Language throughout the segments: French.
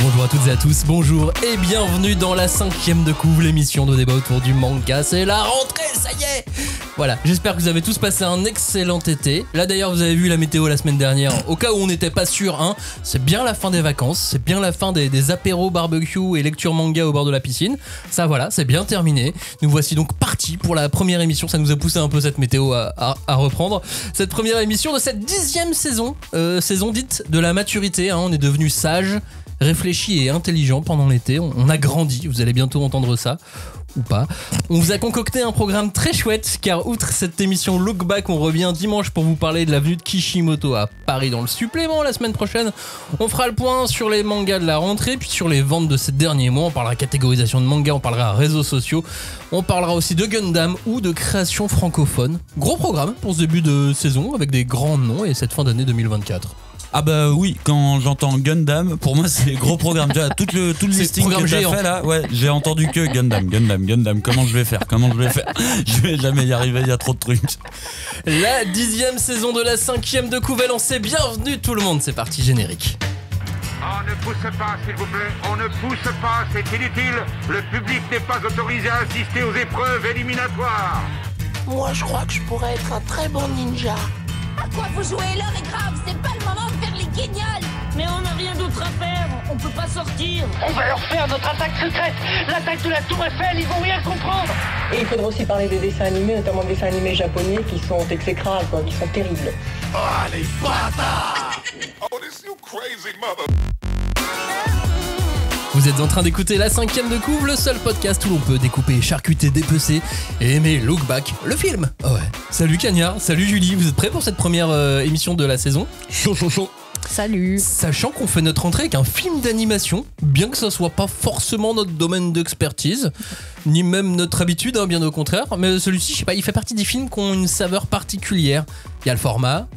Bonjour à toutes et à tous, bonjour et bienvenue dans la 5e de couve, l'émission de débat autour du manga. C'est la rentrée, ça y est. Voilà, j'espère que vous avez tous passé un excellent été. Là d'ailleurs vous avez vu la météo la semaine dernière, au cas où on n'était pas sûr, hein, c'est bien la fin des vacances, c'est bien la fin des apéros barbecue et lecture manga au bord de la piscine. Ça voilà, c'est bien terminé. Nous voici donc partis pour la première émission, ça nous a poussé un peu cette météo à reprendre. Cette première émission de cette 10e saison, saison dite de la maturité, hein, on est devenus sages, réfléchi et intelligent pendant l'été, on a grandi, vous allez bientôt entendre ça, ou pas. On vous a concocté un programme très chouette, car outre cette émission Look Back, on revient dimanche pour vous parler de la venue de Kishimoto à Paris dans le supplément la semaine prochaine. On fera le point sur les mangas de la rentrée, puis sur les ventes de ces derniers mois, on parlera catégorisation de mangas, on parlera réseaux sociaux, on parlera aussi de Gundam ou de création francophone. Gros programme pour ce début de saison, avec des grands noms et cette fin d'année 2024. Ah bah oui, quand j'entends Gundam, pour moi c'est gros programme. Tu vois, tout le listing que t'as fait là, ouais, j'ai entendu que Gundam. Comment je vais faire Je vais jamais y arriver, il y a trop de trucs. La 10e saison de la 5e de couve, lancée. Bienvenue tout le monde, c'est parti, générique. On ne pousse pas, s'il vous plaît, on ne pousse pas, c'est inutile. Le public n'est pas autorisé à assister aux épreuves éliminatoires. Moi, je crois que je pourrais être un très bon ninja. À quoi vous jouez? L'heure est grave, c'est pas le moment de faire les guignols. Mais on n'a rien d'autre à faire, on peut pas sortir. On va leur faire notre attaque secrète, l'attaque de la Tour Eiffel, ils vont rien comprendre. Et il faudra aussi parler des dessins animés, notamment des dessins animés japonais qui sont exécrables, quoi, qui sont terribles. Oh, les bâtards! Oh, this you crazy mother... Vous êtes en train d'écouter la 5e de couve, le seul podcast où l'on peut découper, charcuter, dépecer et aimer Look Back, le film. Oh ouais. Salut Cagnard, salut Julie, vous êtes prêts pour cette première émission de la saison? Chaud. Salut. Sachant qu'on fait notre entrée avec un film d'animation, bien que ça soit pas forcément notre domaine d'expertise, ni même notre habitude, hein, bien au contraire, mais celui-ci, je sais pas, il fait partie des films qui ont une saveur particulière. Il y a le format,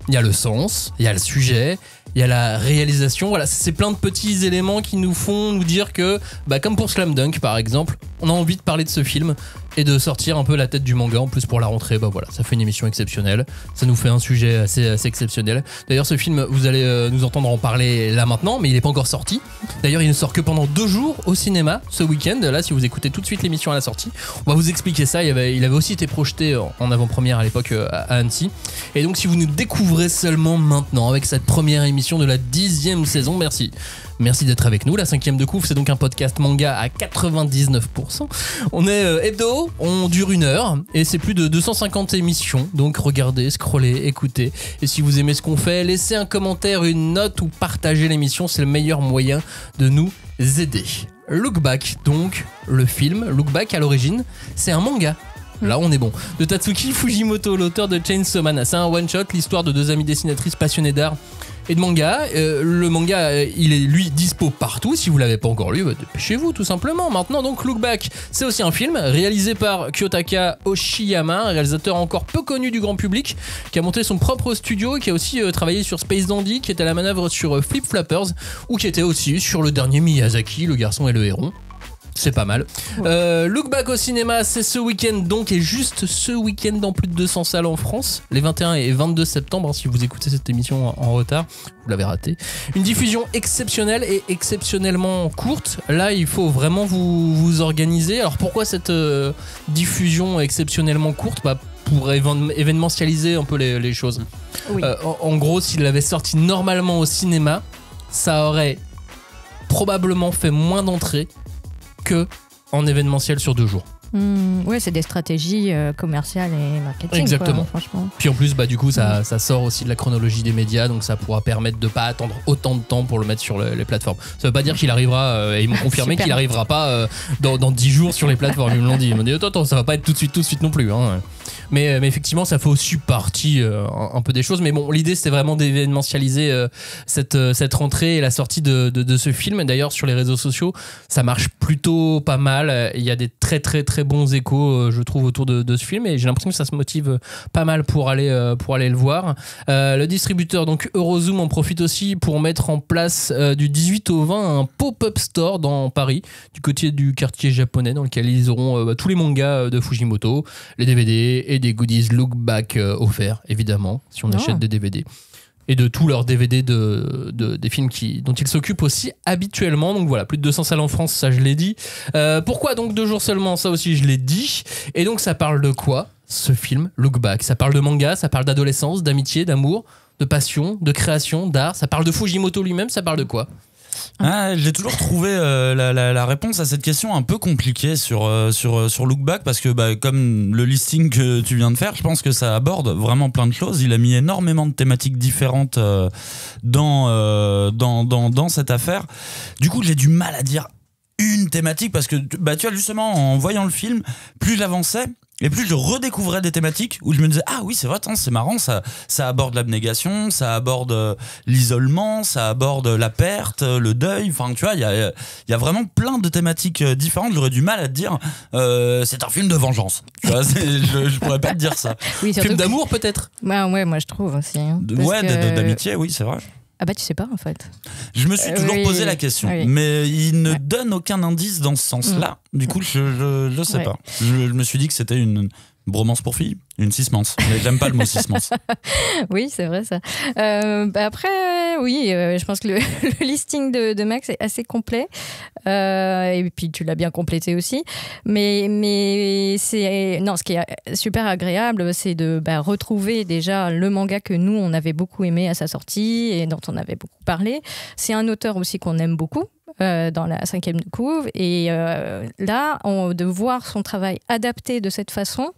il y a le sens, il y a le sujet, il y a la réalisation, voilà, c'est plein de petits éléments qui nous font nous dire que, bah, comme pour Slam Dunk par exemple, on a envie de parler de ce film et de sortir un peu la tête du manga. En plus pour la rentrée, bah voilà, ça fait une émission exceptionnelle, ça nous fait un sujet assez exceptionnel. D'ailleurs ce film, vous allez nous entendre en parler là maintenant, mais il n'est pas encore sorti. D'ailleurs il ne sort que pendant 2 jours au cinéma ce week-end. Là si vous écoutez tout de suite l'émission à la sortie, on va vous expliquer ça. Il avait aussi été projeté en avant-première à l'époque à Annecy. Et donc si vous nous découvrez seulement maintenant avec cette première émission de la 10e saison, Merci d'être avec nous. La 5e de couve, c'est donc un podcast manga à 99%. On est hebdo, on dure 1 heure et c'est plus de 250 émissions. Donc regardez, scrollez, écoutez. Et si vous aimez ce qu'on fait, laissez un commentaire, une note ou partagez l'émission. C'est le meilleur moyen de nous aider. Look Back, donc le film. Look Back à l'origine, c'est un manga. Là on est bon. De Tatsuki Fujimoto, l'auteur de Chainsaw Man. C'est un one-shot, l'histoire de 2 amies dessinatrices passionnées d'art et de manga. Le manga, il est lui dispo partout. Si vous l'avez pas encore lu, bah, dépêchez-vous tout simplement. Maintenant donc Look Back, c'est aussi un film réalisé par Kyotaka Oshiyama, un réalisateur encore peu connu du grand public, qui a monté son propre studio, qui a aussi travaillé sur Space Dandy, qui était à la manœuvre sur Flip Flappers, ou qui était aussi sur le dernier Miyazaki, Le Garçon et le Héron. C'est pas mal. Look Back au cinéma, c'est ce week-end donc, et juste ce week-end dans plus de 200 salles en France, les 21 et 22 septembre, hein, si vous écoutez cette émission en retard, vous l'avez raté. Une diffusion exceptionnelle et exceptionnellement courte. Là, il faut vraiment vous organiser. Alors pourquoi cette diffusion exceptionnellement courte? Bah, pour événementialiser un peu les choses. Oui. En gros, s'il avait sorti normalement au cinéma, ça aurait probablement fait moins d'entrées que en événementiel sur 2 jours. Ouais, c'est des stratégies commerciales et marketing. Exactement. Quoi, franchement. Puis en plus, bah, du coup, ça sort aussi de la chronologie des médias, donc ça pourra permettre de pas attendre autant de temps pour le mettre sur les plateformes. Ça veut pas dire qu'il arrivera, et ils m'ont confirmé qu'il arrivera pas dans 10 jours sur les plateformes. Ils me l'ont dit. Ils m'ont dit, attends, ça va pas être tout de suite non plus. Hein. Mais effectivement, ça fait aussi partie un peu des choses. Mais bon, l'idée, c'était vraiment d'événementialiser cette rentrée et la sortie de ce film. Et d'ailleurs, sur les réseaux sociaux, ça marche plutôt pas mal. Il y a des très bons échos, je trouve, autour de ce film. Et j'ai l'impression que ça se motive pas mal pour aller le voir. Le distributeur, donc Eurozoom, en profite aussi pour mettre en place du 18 au 20 un pop-up store dans Paris, du côté du quartier japonais, dans lequel ils auront tous les mangas de Fujimoto, les DVD et des goodies Look Back offerts, évidemment, si on achète des DVD. et de tous leurs DVD des films dont ils s'occupent aussi habituellement. Donc voilà, plus de 200 salles en France, ça je l'ai dit. Pourquoi donc 2 jours seulement? Ça aussi je l'ai dit. Et donc ça parle de quoi, ce film Look Back? Ça parle de manga, ça parle d'adolescence, d'amitié, d'amour, de passion, de création, d'art. Ça parle de Fujimoto lui-même, ça parle de quoi? J'ai toujours trouvé la réponse à cette question un peu compliquée sur Look Back, parce que comme le listing que tu viens de faire, je pense que ça aborde vraiment plein de choses. Il a mis énormément de thématiques différentes dans cette affaire. Du coup, j'ai du mal à dire une thématique, parce que tu vois, justement, en voyant le film, plus j'avançais et plus je redécouvrais des thématiques où je me disais ah oui, c'est vrai, c'est marrant, ça aborde l'abnégation, ça aborde l'isolement, ça aborde la perte, le deuil. Enfin, tu vois, il y a vraiment plein de thématiques différentes. J'aurais du mal à te dire c'est un film de vengeance, tu vois. Je pourrais pas te dire ça. Oui, film d'amour peut-être. Ouais, moi je trouve aussi, hein, d'amitié, oui, c'est vrai. Ah bah tu sais pas en fait. Je me suis toujours posé la question, mais il ne donne aucun indice dans ce sens-là. Du coup, je sais pas. Je me suis dit que c'était une bromance pour filles, une sismance. Mais j'aime pas le mot sismance. Oui, c'est vrai ça. Après, oui, je pense que le listing de Max est assez complet. Et puis tu l'as bien complété aussi. Mais ce qui est super agréable, c'est de retrouver déjà le manga que nous, on avait beaucoup aimé à sa sortie et dont on avait beaucoup parlé. C'est un auteur aussi qu'on aime beaucoup. Dans la 5e de couve, et là de voir son travail adapté de cette façon,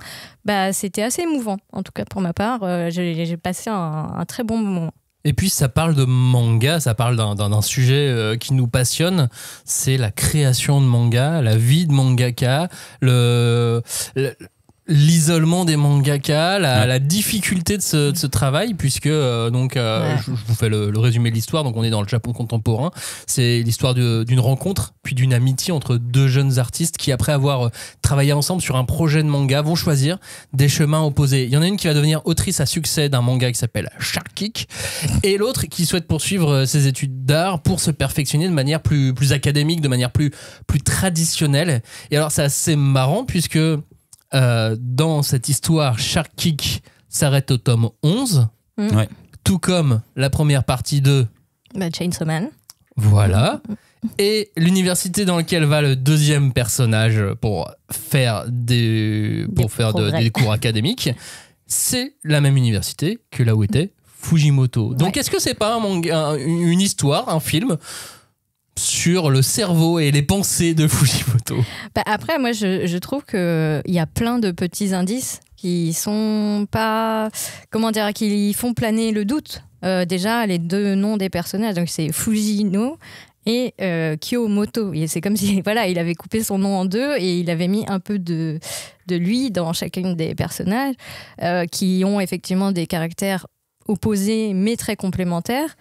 c'était assez émouvant, en tout cas pour ma part. J'ai passé un très bon moment. Et puis ça parle de manga, ça parle d'un sujet qui nous passionne, c'est la création de manga, la vie de mangaka, l'isolement des mangaka, la difficulté de ce travail, puisque je vous fais le résumé de l'histoire. Donc on est dans le Japon contemporain, c'est l'histoire d'une rencontre puis d'une amitié entre 2 jeunes artistes qui, après avoir travaillé ensemble sur un projet de manga, vont choisir des chemins opposés. Il y en a une qui va devenir autrice à succès d'un manga qui s'appelle Shark Kick, et l'autre qui souhaite poursuivre ses études d'art pour se perfectionner de manière plus académique, de manière plus traditionnelle. Et alors c'est assez marrant, puisque dans cette histoire, Shark Kick s'arrête au tome 11, tout comme la première partie de Chainsaw Man. Voilà. Et l'université dans laquelle va le 2e personnage pour faire des cours académiques, c'est la même université que là où était Fujimoto. Donc est-ce que c'est pas une histoire, un film sur le cerveau et les pensées de Fujimoto? Après, moi, je trouve qu'il y a plein de petits indices qui sont pas... qui font planer le doute. Déjà, les 2 noms des personnages, donc c'est Fujino et Kiyomoto. Et c'est comme si il avait coupé son nom en 2 et il avait mis un peu de lui dans chacune des personnages qui ont effectivement des caractères opposés mais très complémentaires.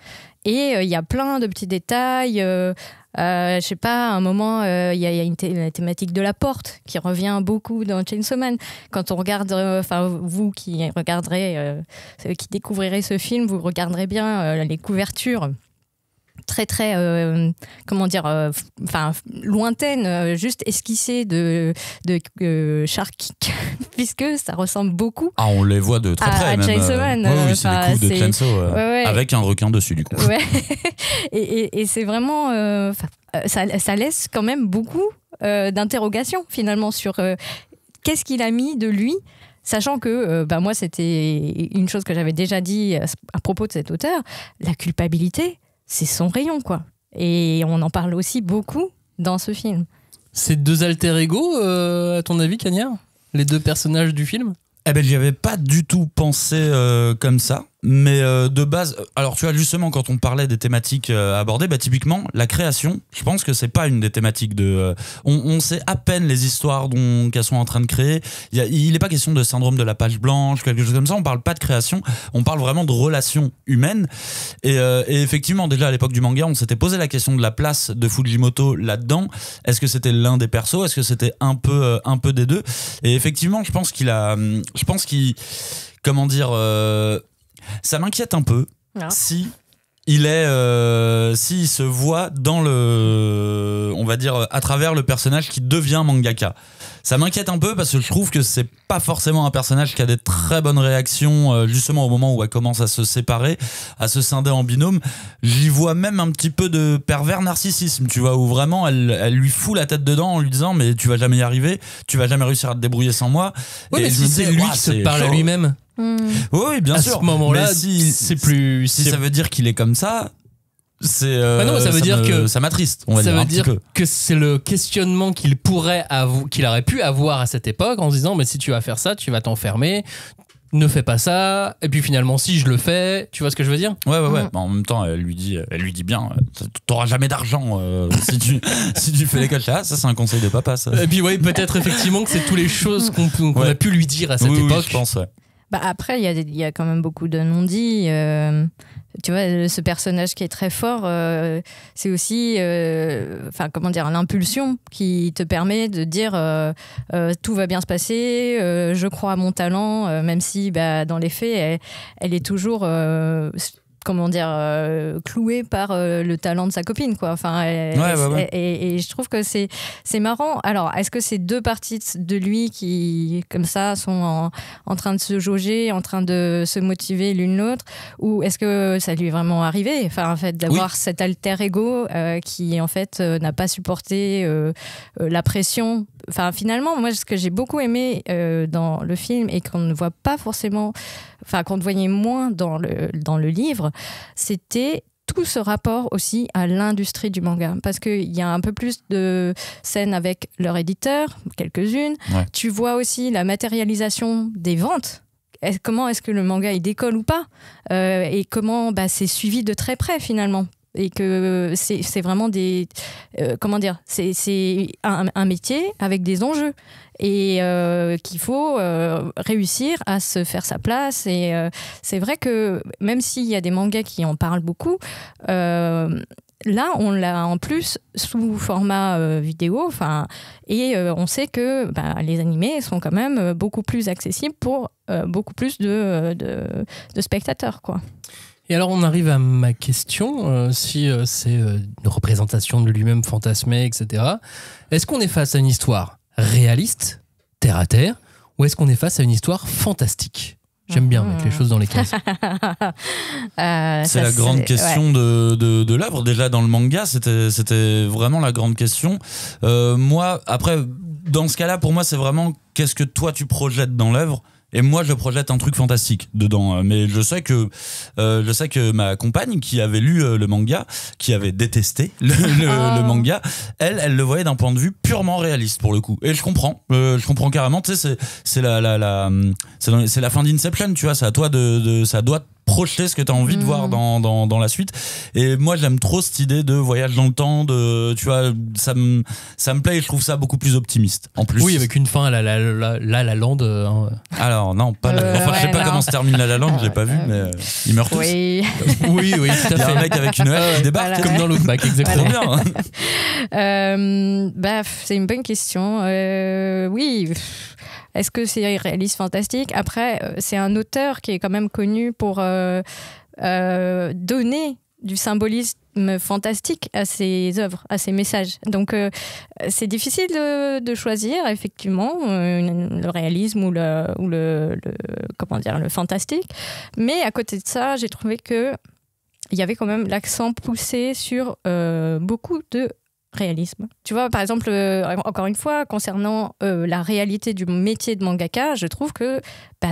Et il y a plein de petits détails. Je sais pas, à un moment, il y a la thématique de la porte qui revient beaucoup dans Chainsaw Man. Quand on regarde, vous qui regarderez, qui découvrirez ce film, vous regarderez bien les couvertures très très lointaine, juste esquissée de Shark Kick, puisque ça ressemble beaucoup on les voit de très près à Chainsaw Man. Oui, c'est des coups de Chainsaw avec un requin dessus du coup. Et c'est vraiment ça laisse quand même beaucoup d'interrogations finalement sur qu'est-ce qu'il a mis de lui. Sachant que moi, c'était une chose que j'avais déjà dit à propos de cet auteur, la culpabilité, c'est son rayon, quoi. Et on en parle aussi beaucoup dans ce film. C'est 2 alter ego, à ton avis, Cagnard? Les 2 personnages du film? J'y avais pas du tout pensé comme ça. Mais de base, alors tu vois, justement, quand on parlait des thématiques abordées, typiquement, la création, je pense que c'est pas une des thématiques de... on sait à peine les histoires qu'elles sont en train de créer. Il n'est pas question de syndrome de la page blanche, quelque chose comme ça. On parle pas de création, on parle vraiment de relations humaines. Et effectivement, déjà à l'époque du manga, on s'était posé la question de la place de Fujimoto là-dedans. Est-ce que c'était l'un des persos? Est-ce que c'était un peu des 2? Et effectivement, je pense qu'il... Comment dire... ça m'inquiète un peu si il s'il se voit dans on va dire, à travers le personnage qui devient mangaka. Ça m'inquiète un peu parce que je trouve que c'est pas forcément un personnage qui a des très bonnes réactions justement au moment où elle commence à se séparer, à se scinder en binôme. J'y vois même un petit peu de pervers narcissisme, tu vois, où vraiment elle lui fout la tête dedans en lui disant mais tu vas jamais y arriver, tu vas jamais réussir à te débrouiller sans moi. Ouais, et mais je si me c'est dis, lui ouah, qui se c'est parle à chaud. lui-même. Oui, bien à sûr. ce moment-là, Mais si ça veut dire qu'il est comme ça, c'est non, ça veut dire que ça m'attriste, on va ça dire veut un dire petit peu. que c'est le questionnement qu'il aurait pu avoir à cette époque en se disant mais si tu vas faire ça, tu vas t'enfermer. Ne fais pas ça. Et puis finalement, si je le fais, tu vois ce que je veux dire? Ouais. En même temps, elle lui dit bien, t'auras jamais d'argent si tu fais l'école. Ça c'est un conseil de papa, ça. Et puis oui, peut-être effectivement que c'est toutes les choses qu'on a pu lui dire à cette époque. Oui, je pense, ouais. Bah après, il y a quand même beaucoup de non-dits. Tu vois, ce personnage qui est très fort, c'est aussi l'impulsion qui te permet de dire tout va bien se passer, je crois à mon talent, même si dans les faits, elle est toujours... clouée par le talent de sa copine, quoi. Enfin, et je trouve que c'est marrant. Alors, est-ce que c'est deux parties de lui qui, comme ça, sont en train de se jauger, en train de se motiver l'une l'autre, ou est-ce que ça lui est vraiment arrivé, enfin, en fait, d'avoir cet alter ego qui, en fait, n'a pas supporté la pression. Enfin, finalement, moi, ce que j'ai beaucoup aimé dans le film et qu'on ne voit pas forcément, enfin, qu'on voyait moins dans le livre, c'était tout ce rapport aussi à l'industrie du manga. Parce qu'il y a un peu plus de scènes avec leur éditeur, quelques-unes. Ouais. Tu vois aussi la matérialisation des ventes. Comment est-ce que le manga il décolle ou pas et comment c'est suivi de très près finalement. Et que c'est vraiment des... c'est un métier avec des enjeux. Et qu'il faut réussir à se faire sa place. Et c'est vrai que même s'il y a des mangas qui en parlent beaucoup, là, on l'a en plus sous format vidéo. Et on sait que les animés sont quand même beaucoup plus accessibles pour beaucoup plus de spectateurs, quoi. Et alors on arrive à ma question, si c'est une représentation de lui-même fantasmée, etc. Est-ce qu'on est face à une histoire réaliste, terre à terre, ou est-ce qu'on est face à une histoire fantastique? J'aime bien mettre les choses dans les cases. C'est la grande question de l'œuvre. Déjà dans le manga, c'était vraiment la grande question. Moi, après, dans ce cas-là, pour moi, c'est vraiment qu'est-ce que toi tu projettes dans l'œuvre. Et moi, je projette un truc fantastique dedans. Mais je sais que ma compagne, qui avait lu le manga, qui avait détesté le manga, elle le voyait d'un point de vue purement réaliste, pour le coup. Et je comprends carrément. Tu sais, c'est la fin d'Inception, tu vois. C'est à toi ça doit projeter ce que tu as envie de voir dans la suite. Et moi, j'aime trop cette idée de voyage dans le temps, tu vois, ça me plaît et je trouve ça beaucoup plus optimiste. En plus. Oui, avec une fin à La Land. Alors, non, pas je sais pas comment se termine La Land, j'ai pas vu, mais ils meurent tous. Oui, oui, tout à fait. Il y a un mec avec une hache qui débarque. Voilà. Comme dans Look-Back, exactement. Trop bien. C'est une bonne question. Oui. Est-ce que c'est réaliste, fantastique? Après, c'est un auteur qui est quand même connu pour donner du symbolisme fantastique à ses œuvres, à ses messages. Donc, c'est difficile de choisir, effectivement, le réalisme ou le fantastique. Mais à côté de ça, j'ai trouvé que il y avait quand même l'accent poussé sur beaucoup de réalisme. Tu vois, par exemple, encore une fois, concernant la réalité du métier de mangaka, je trouve que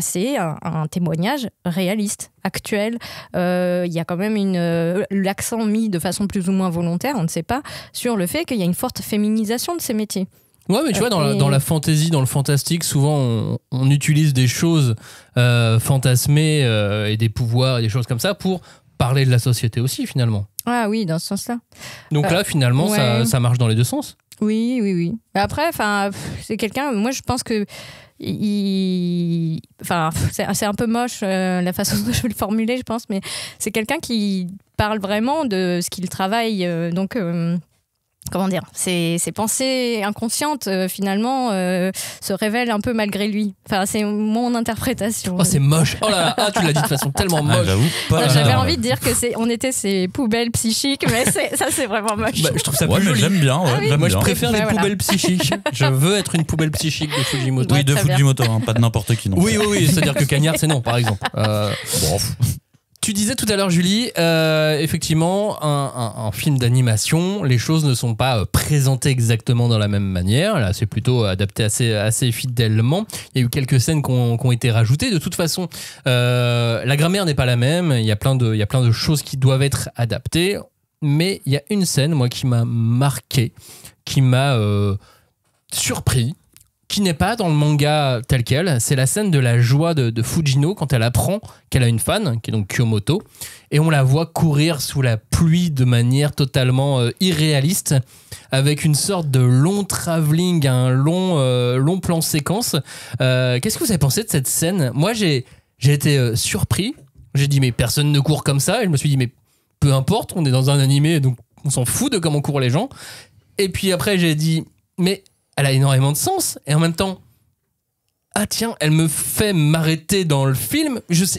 c'est un témoignage réaliste, actuel. Il y a quand même l'accent mis de façon plus ou moins volontaire, on ne sait pas, sur le fait qu'il y a une forte féminisation de ces métiers. Ouais, mais tu vois, dans la fantasy, dans le fantastique, souvent on utilise des choses fantasmées et des pouvoirs et des choses comme ça pour parler de la société aussi, finalement. Ah oui, dans ce sens-là. Donc là, finalement, ouais. ça marche dans les deux sens. Oui. Après, c'est quelqu'un... Moi, je pense que... c'est un peu moche la façon dont je vais le formuler, je pense, mais c'est quelqu'un qui parle vraiment de ce qu'il travaille. Donc, comment dire, ces pensées inconscientes finalement se révèlent un peu malgré lui. Enfin, c'est mon interprétation. Oh, c'est moche. Oh là là, tu l'as dit de façon tellement moche. J'avais envie de dire que on était ces poubelles psychiques, mais ça c'est vraiment moche. Bah, je trouve ça plus joli. J'aime bien. Moi, je préfère les poubelles psychiques. Je veux être une poubelle psychique de Fujimoto. Oui, de Fujimoto, hein, pas de n'importe qui non. Oui, c'est-à-dire que Cagnard, c'est non, par exemple. Bon. Tu disais tout à l'heure, Julie, effectivement, un film d'animation, les choses ne sont pas présentées exactement dans la même manière. Là, c'est plutôt adapté assez fidèlement. Il y a eu quelques scènes qui ont été rajoutées. De toute façon, la grammaire n'est pas la même. Il y a plein de choses qui doivent être adaptées. Mais il y a une scène, moi, qui m'a marqué, qui m'a surpris, qui n'est pas dans le manga tel quel. C'est la scène de la joie de Fujino quand elle apprend qu'elle a une fan, qui est donc Kyomoto, et on la voit courir sous la pluie de manière totalement irréaliste, avec une sorte de long travelling, un long plan séquence. Qu'est-ce que vous avez pensé de cette scène ? Moi, j'ai été surpris. J'ai dit, mais personne ne court comme ça. Et je me suis dit, mais peu importe, on est dans un animé, donc on s'en fout de comment courent les gens. Et puis après, j'ai dit, mais elle a énormément de sens. Et en même temps, ah tiens, elle me fait m'arrêter dans le film. Je sais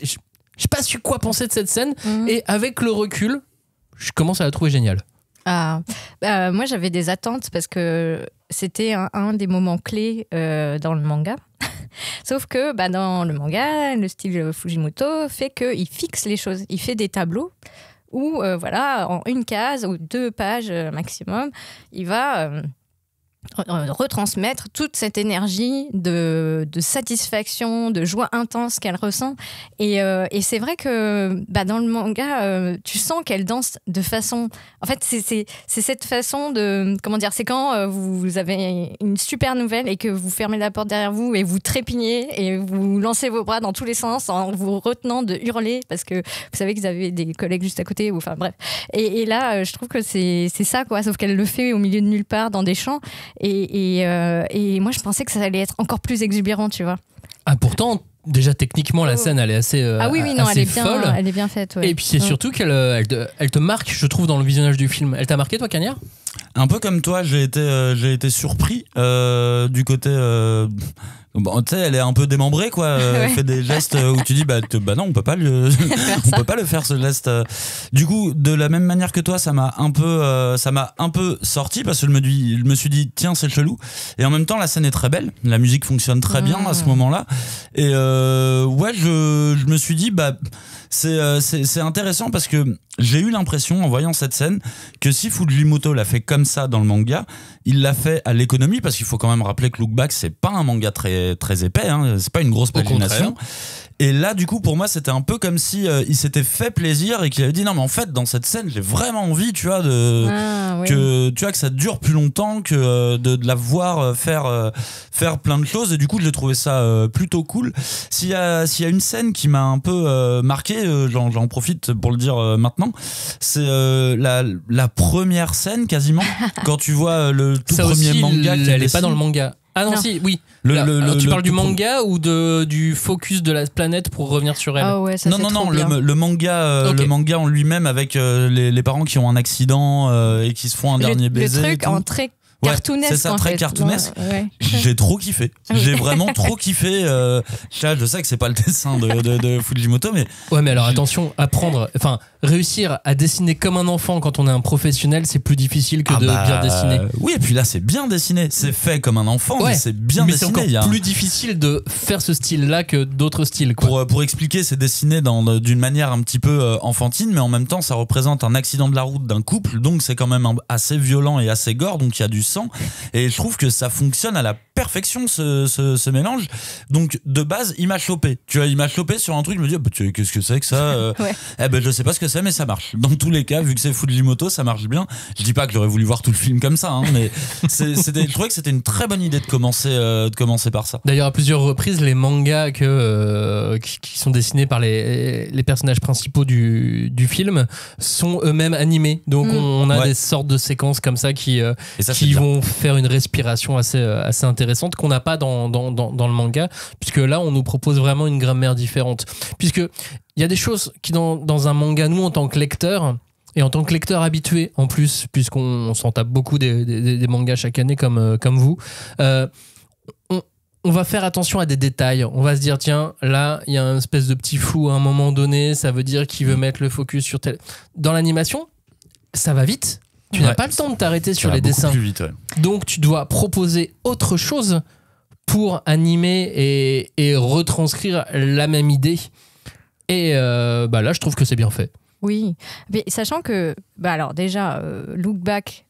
pas su quoi penser de cette scène. Et avec le recul, je commence à la trouver géniale. Moi, j'avais des attentes parce que c'était un des moments clés dans le manga. Sauf que dans le manga, le style Fujimoto fait qu'il fixe les choses. Il fait des tableaux où, en une case ou 2 pages maximum, il va retransmettre toute cette énergie de satisfaction, de joie intense qu'elle ressent. Et c'est vrai que dans le manga, tu sens qu'elle danse de façon... En fait, c'est cette façon de... Comment dire ? C'est quand vous avez une super nouvelle et que vous fermez la porte derrière vous et vous trépignez et vous lancez vos bras dans tous les sens en vous retenant de hurler parce que vous savez que vous avez des collègues juste à côté. Ou, enfin bref. Et là, je trouve que c'est ça, quoi. Sauf qu'elle le fait au milieu de nulle part, dans des champs. Et moi, je pensais que ça allait être encore plus exubérant, tu vois. Ah, pourtant, déjà techniquement, la scène, elle est assez folle. Elle est bien faite. Ouais. Et puis c'est surtout qu'elle te marque, je trouve, dans le visionnage du film. Elle t'a marqué, toi, Cagnard ? Un peu comme toi, j'ai été surpris du côté. Bon, tu sais, elle est un peu démembrée, quoi. Elle fait des gestes où tu dis, non, on peut pas le faire, ce geste. Du coup, de la même manière que toi, ça m'a un peu sorti parce que je me suis dit, tiens, c'est chelou. Et en même temps, la scène est très belle. La musique fonctionne très bien à ce moment-là. Et je me suis dit, c'est intéressant parce que j'ai eu l'impression, en voyant cette scène, que si Fujimoto l'a fait comme ça dans le manga, il l'a fait à l'économie, parce qu'il faut quand même rappeler que Look Back, c'est pas un manga très, très épais, hein, c'est pas une grosse pagination. Et là, du coup, pour moi, c'était un peu comme si il s'était fait plaisir et qu'il avait dit non, mais en fait, dans cette scène, j'ai vraiment envie, tu vois, que ça dure plus longtemps, que de la voir faire plein de choses. Et du coup, j'ai trouvé ça plutôt cool. S'il y a une scène qui m'a un peu marqué, j'en profite pour le dire maintenant, c'est la première scène quasiment quand tu vois le tout premier manga. Elle est pas dans le manga. Ah non, si, oui. Tu parles du manga ou du focus de la planète pour revenir sur elle ? Non, le manga en lui-même avec les parents qui ont un accident et qui se font un dernier baiser. Le truc en très cartoonesque. C'est ça, très cartoonesque. Ouais. J'ai trop kiffé. J'ai vraiment trop kiffé. Je sais que c'est pas le dessin de Fujimoto, mais. Ouais, mais alors attention, réussir à dessiner comme un enfant quand on est un professionnel, c'est plus difficile que de bien dessiner. Oui, et puis là, c'est bien dessiné. C'est fait comme un enfant, mais c'est bien dessiné. Mais c'est encore plus difficile de faire ce style-là que d'autres styles, quoi. Pour expliquer, c'est dessiné d'une manière un petit peu enfantine, mais en même temps, ça représente un accident de la route d'un couple, donc c'est quand même assez violent et assez gore, donc il y a du sang. Et je trouve que ça fonctionne à la perfection, ce mélange. Donc, de base, il m'a chopé. Tu vois, il m'a chopé sur un truc, je me dis, qu'est-ce que c'est que ça je sais pas ce que c'est, mais ça marche. Dans tous les cas, vu que c'est Fujimoto, ça marche bien. Je dis pas que j'aurais voulu voir tout le film comme ça, hein, mais je trouvais que c'était une très bonne idée de commencer par ça. D'ailleurs, à plusieurs reprises, les mangas qui sont dessinés par les personnages principaux du film sont eux-mêmes animés. Donc, on a des sortes de séquences comme ça qui vont faire une respiration assez intéressante qu'on n'a pas dans le manga, puisque là, on nous propose vraiment une grammaire différente. Puisque il y a des choses qui, dans un manga, nous, en tant que lecteurs, et en tant que lecteur habitué en plus, puisqu'on s'en tape beaucoup des mangas chaque année comme vous, on va faire attention à des détails. On va se dire, tiens, là, il y a une espèce de petit flou à un moment donné, ça veut dire qu'il veut mettre le focus sur tel... Dans l'animation, ça va vite. Tu n'as pas le temps de t'arrêter sur les dessins. Plus vite, ouais. Donc, tu dois proposer autre chose pour animer et retranscrire la même idée. Et là, je trouve que c'est bien fait. Oui, mais sachant que, alors déjà, Look Back,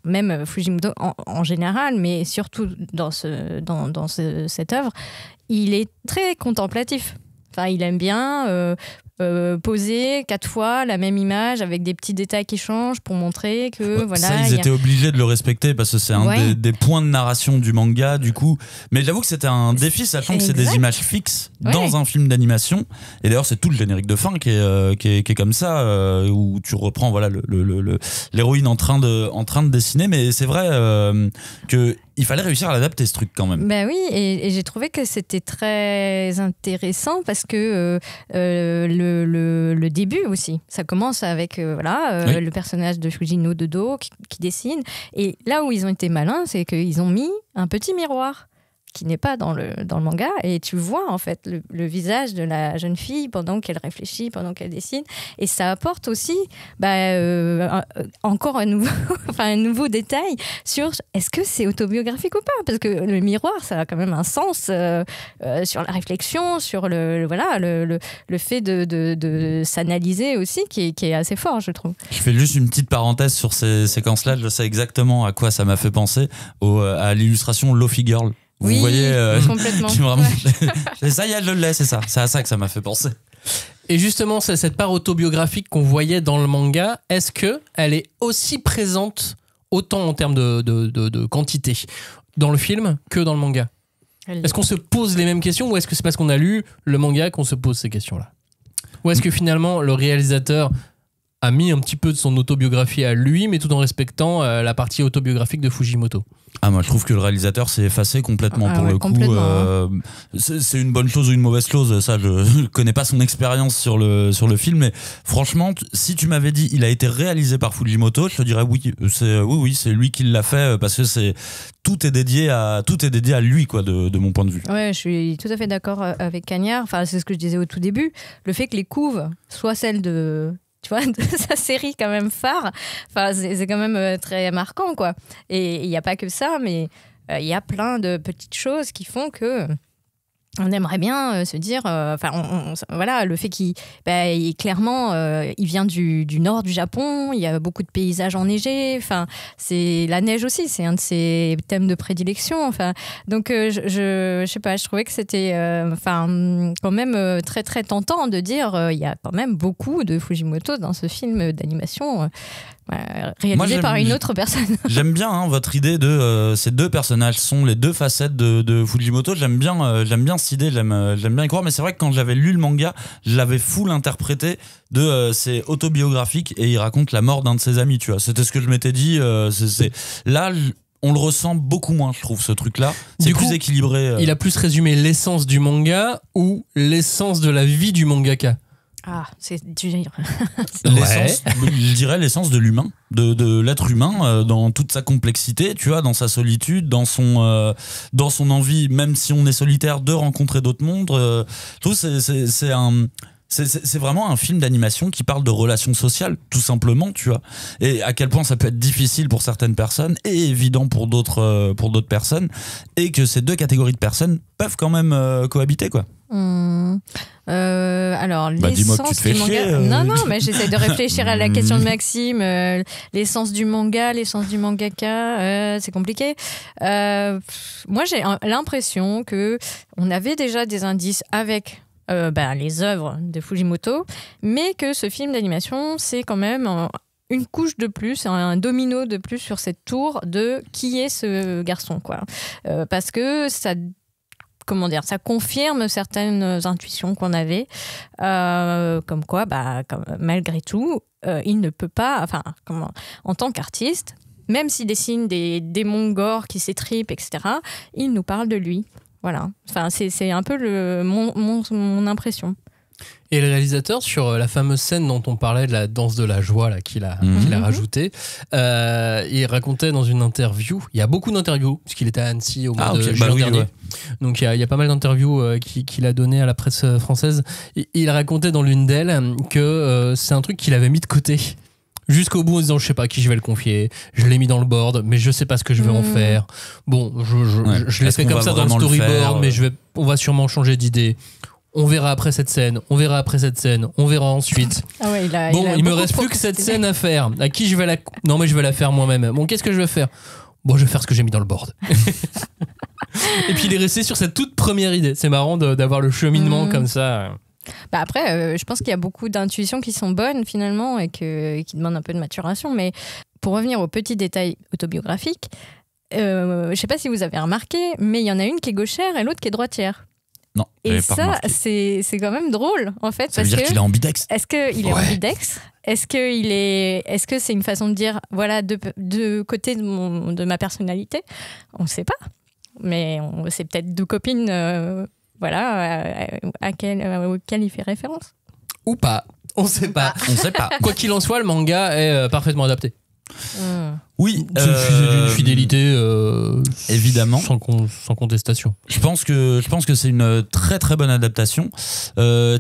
même Fujimoto en général, mais surtout dans cette œuvre, il est très contemplatif. Enfin, il aime bien poser 4 fois la même image avec des petits détails qui changent pour montrer que voilà. Ça, ils étaient obligés de le respecter parce que c'est un des points de narration du manga, du coup. Mais j'avoue que c'était un défi, sachant que c'est des images fixes dans un film d'animation. Et d'ailleurs, c'est tout le générique de fin qui est comme ça, où tu reprends l'héroïne en train de dessiner. Mais c'est vrai que il fallait réussir à l'adapter, ce truc, quand même. Ben oui, et j'ai trouvé que c'était très intéressant parce que le début aussi, ça commence avec le personnage de Fujino Dodo qui dessine. Et là où ils ont été malins, c'est qu'ils ont mis un petit miroir qui n'est pas dans le manga, et tu vois en fait le visage de la jeune fille pendant qu'elle réfléchit, pendant qu'elle dessine, et ça apporte aussi encore un nouveau détail sur est-ce que c'est autobiographique ou pas, parce que le miroir, ça a quand même un sens sur la réflexion, sur le fait de s'analyser aussi, qui est assez fort, je trouve. Je fais juste une petite parenthèse sur ces séquences-là, je sais exactement à quoi ça m'a fait penser, à l'illustration Lofi Girl. Vous voyez, complètement. Ça y est, je l'ai, c'est ça. C'est à ça que ça m'a fait penser. Et justement, c'est cette part autobiographique qu'on voyait dans le manga, est-ce qu'elle est aussi présente, autant en termes de quantité, dans le film que dans le manga ? Est-ce qu'on se pose les mêmes questions, ou est-ce que c'est parce qu'on a lu le manga qu'on se pose ces questions-là ? Ou est-ce que finalement, le réalisateur a mis un petit peu de son autobiographie à lui, mais tout en respectant la partie autobiographique de Fujimoto ? Moi je trouve que le réalisateur s'est effacé complètement pour le coup. C'est une bonne chose ou une mauvaise chose, ça je connais pas son expérience sur le film, mais franchement, si tu m'avais dit il a été réalisé par Fujimoto, je te dirais oui, c'est lui qui l'a fait, parce que tout est dédié à lui, quoi, de mon point de vue. Ouais, je suis tout à fait d'accord avec Cagnard. Enfin, c'est ce que je disais au tout début, le fait que les couves soient celles de sa série quand même phare, enfin, c'est quand même très marquant, quoi. Et il n'y a pas que ça, mais il y a plein de petites choses qui font que on aimerait bien se dire, le fait qu'il clairement il vient du nord du Japon, il y a beaucoup de paysages enneigés, enfin c'est la neige aussi, c'est un de ses thèmes de prédilection, enfin donc je sais pas, je trouvais que c'était quand même très très tentant de dire il y a quand même beaucoup de Fujimoto dans ce film d'animation réalisé par une autre personne. J'aime bien votre idée de ces deux personnages sont les deux facettes de Fujimoto. J'aime bien cette idée, j'aime bien y croire, mais c'est vrai que quand j'avais lu le manga, je l'avais full interprété c'est autobiographique et il raconte la mort d'un de ses amis, tu vois. C'était ce que je m'étais dit. Là, on le ressent beaucoup moins, je trouve, ce truc-là. C'est du plus coup, équilibré. Il a plus résumé l'essence du manga ou l'essence de la vie du mangaka. C'est dur. L'essence, je dirais l'essence de l'humain, de l'être humain dans toute sa complexité, tu vois, dans sa solitude, dans son envie, même si on est solitaire, de rencontrer d'autres mondes. Je trouve que c'est vraiment un film d'animation qui parle de relations sociales, tout simplement, tu vois. Et à quel point ça peut être difficile pour certaines personnes et évident pour d'autres personnes, et que ces deux catégories de personnes peuvent quand même cohabiter, quoi. Alors l'essence du manga. Non, mais j'essaie de réfléchir à la question de Maxime. L'essence du manga, l'essence du mangaka, c'est compliqué. Moi, j'ai l'impression que on avait déjà des indices avec les œuvres de Fujimoto, mais que ce film d'animation, c'est quand même une couche de plus, un domino de plus sur cette tour de qui est ce garçon, quoi. Parce que ça confirme certaines intuitions qu'on avait, comme quoi, malgré tout, il ne peut pas, en tant qu'artiste, même s'il dessine des démons gore qui s'étripent, etc., il nous parle de lui. Voilà. Enfin, c'est un peu mon impression. Et le réalisateur, sur la fameuse scène dont on parlait de la danse de la joie là, qu'il a rajoutée, il racontait dans une interview, il y a beaucoup d'interviews, puisqu'il était à Annecy au mois de juin dernier. Ouais. Donc il y a pas mal d'interviews qu'il a données à la presse française. Il racontait dans l'une d'elles que c'est un truc qu'il avait mis de côté. Jusqu'au bout en disant je sais pas à qui je vais le confier, je l'ai mis dans le board mais je sais pas ce que je vais en faire. Bon, je l'ai fait comme ça dans le storyboard mais on va sûrement changer d'idée. On verra après cette scène, on verra ensuite. Ah ouais, il me reste plus que cette scène à faire. À qui je vais la... Non mais je vais la faire moi-même. Bon, qu'est-ce que je vais faire ? Bon, je vais faire ce que j'ai mis dans le board. Et puis il est resté sur cette toute première idée. C'est marrant d'avoir le cheminement comme ça. Bah après, je pense qu'il y a beaucoup d'intuitions qui sont bonnes finalement et qui demandent un peu de maturation. Mais pour revenir aux petits détails autobiographiques, je sais pas si vous avez remarqué, mais il y en a une qui est gauchère et l'autre qui est droitière. Non, et ça, c'est quand même drôle en fait. Ça veut dire qu'il est ambidex. Est-ce qu'il est ambidex ? Est-ce que c'est une façon de dire voilà deux côtés de ma personnalité ? On ne sait pas, mais c'est peut-être deux copines. Auquel il fait référence. Ou pas, on sait pas. On sait pas. Quoi qu'il en soit, le manga est parfaitement adapté. Oui, c'est d'une fidélité évidemment, sans contestation. Je pense que c'est une très très bonne adaptation.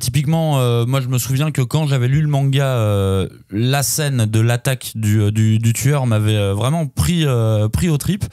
Typiquement, moi je me souviens que quand j'avais lu le manga, la scène de l'attaque du tueur m'avait vraiment pris aux tripes.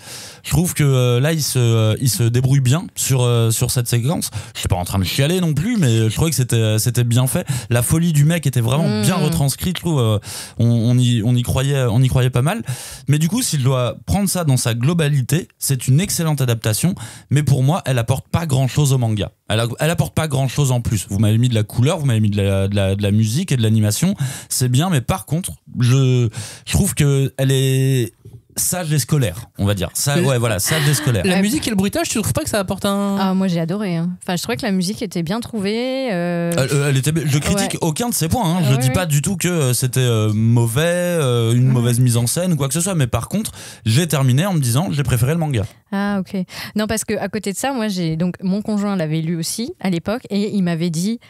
Je trouve que là il se débrouille bien sur cette séquence. Je suis pas en train de chialer non plus, mais je trouvais que c'était bien fait. La folie du mec était vraiment bien retranscrite. Je trouve on y croyait pas mal. Mais du coup, s'il doit prendre ça dans sa globalité, c'est une excellente adaptation, mais pour moi, elle apporte pas grand-chose au manga. Elle apporte pas grand-chose en plus. Vous m'avez mis de la couleur, vous m'avez mis de la musique et de l'animation, c'est bien, mais par contre, je trouve que elle est sage et scolaire, on va dire. Sage et scolaire. La musique et le bruitage, tu trouves pas que ça apporte un... Ah, moi j'ai adoré. Hein. Enfin, je trouvais que la musique était bien trouvée. Je critique aucun de ces points. Hein. Je dis pas du tout que c'était mauvais, une mauvaise mise en scène ou quoi que ce soit. Mais par contre, j'ai terminé en me disant j'ai préféré le manga. Ah ok. Non, parce que à côté de ça, moi donc mon conjoint l'avait lu aussi à l'époque et il m'avait dit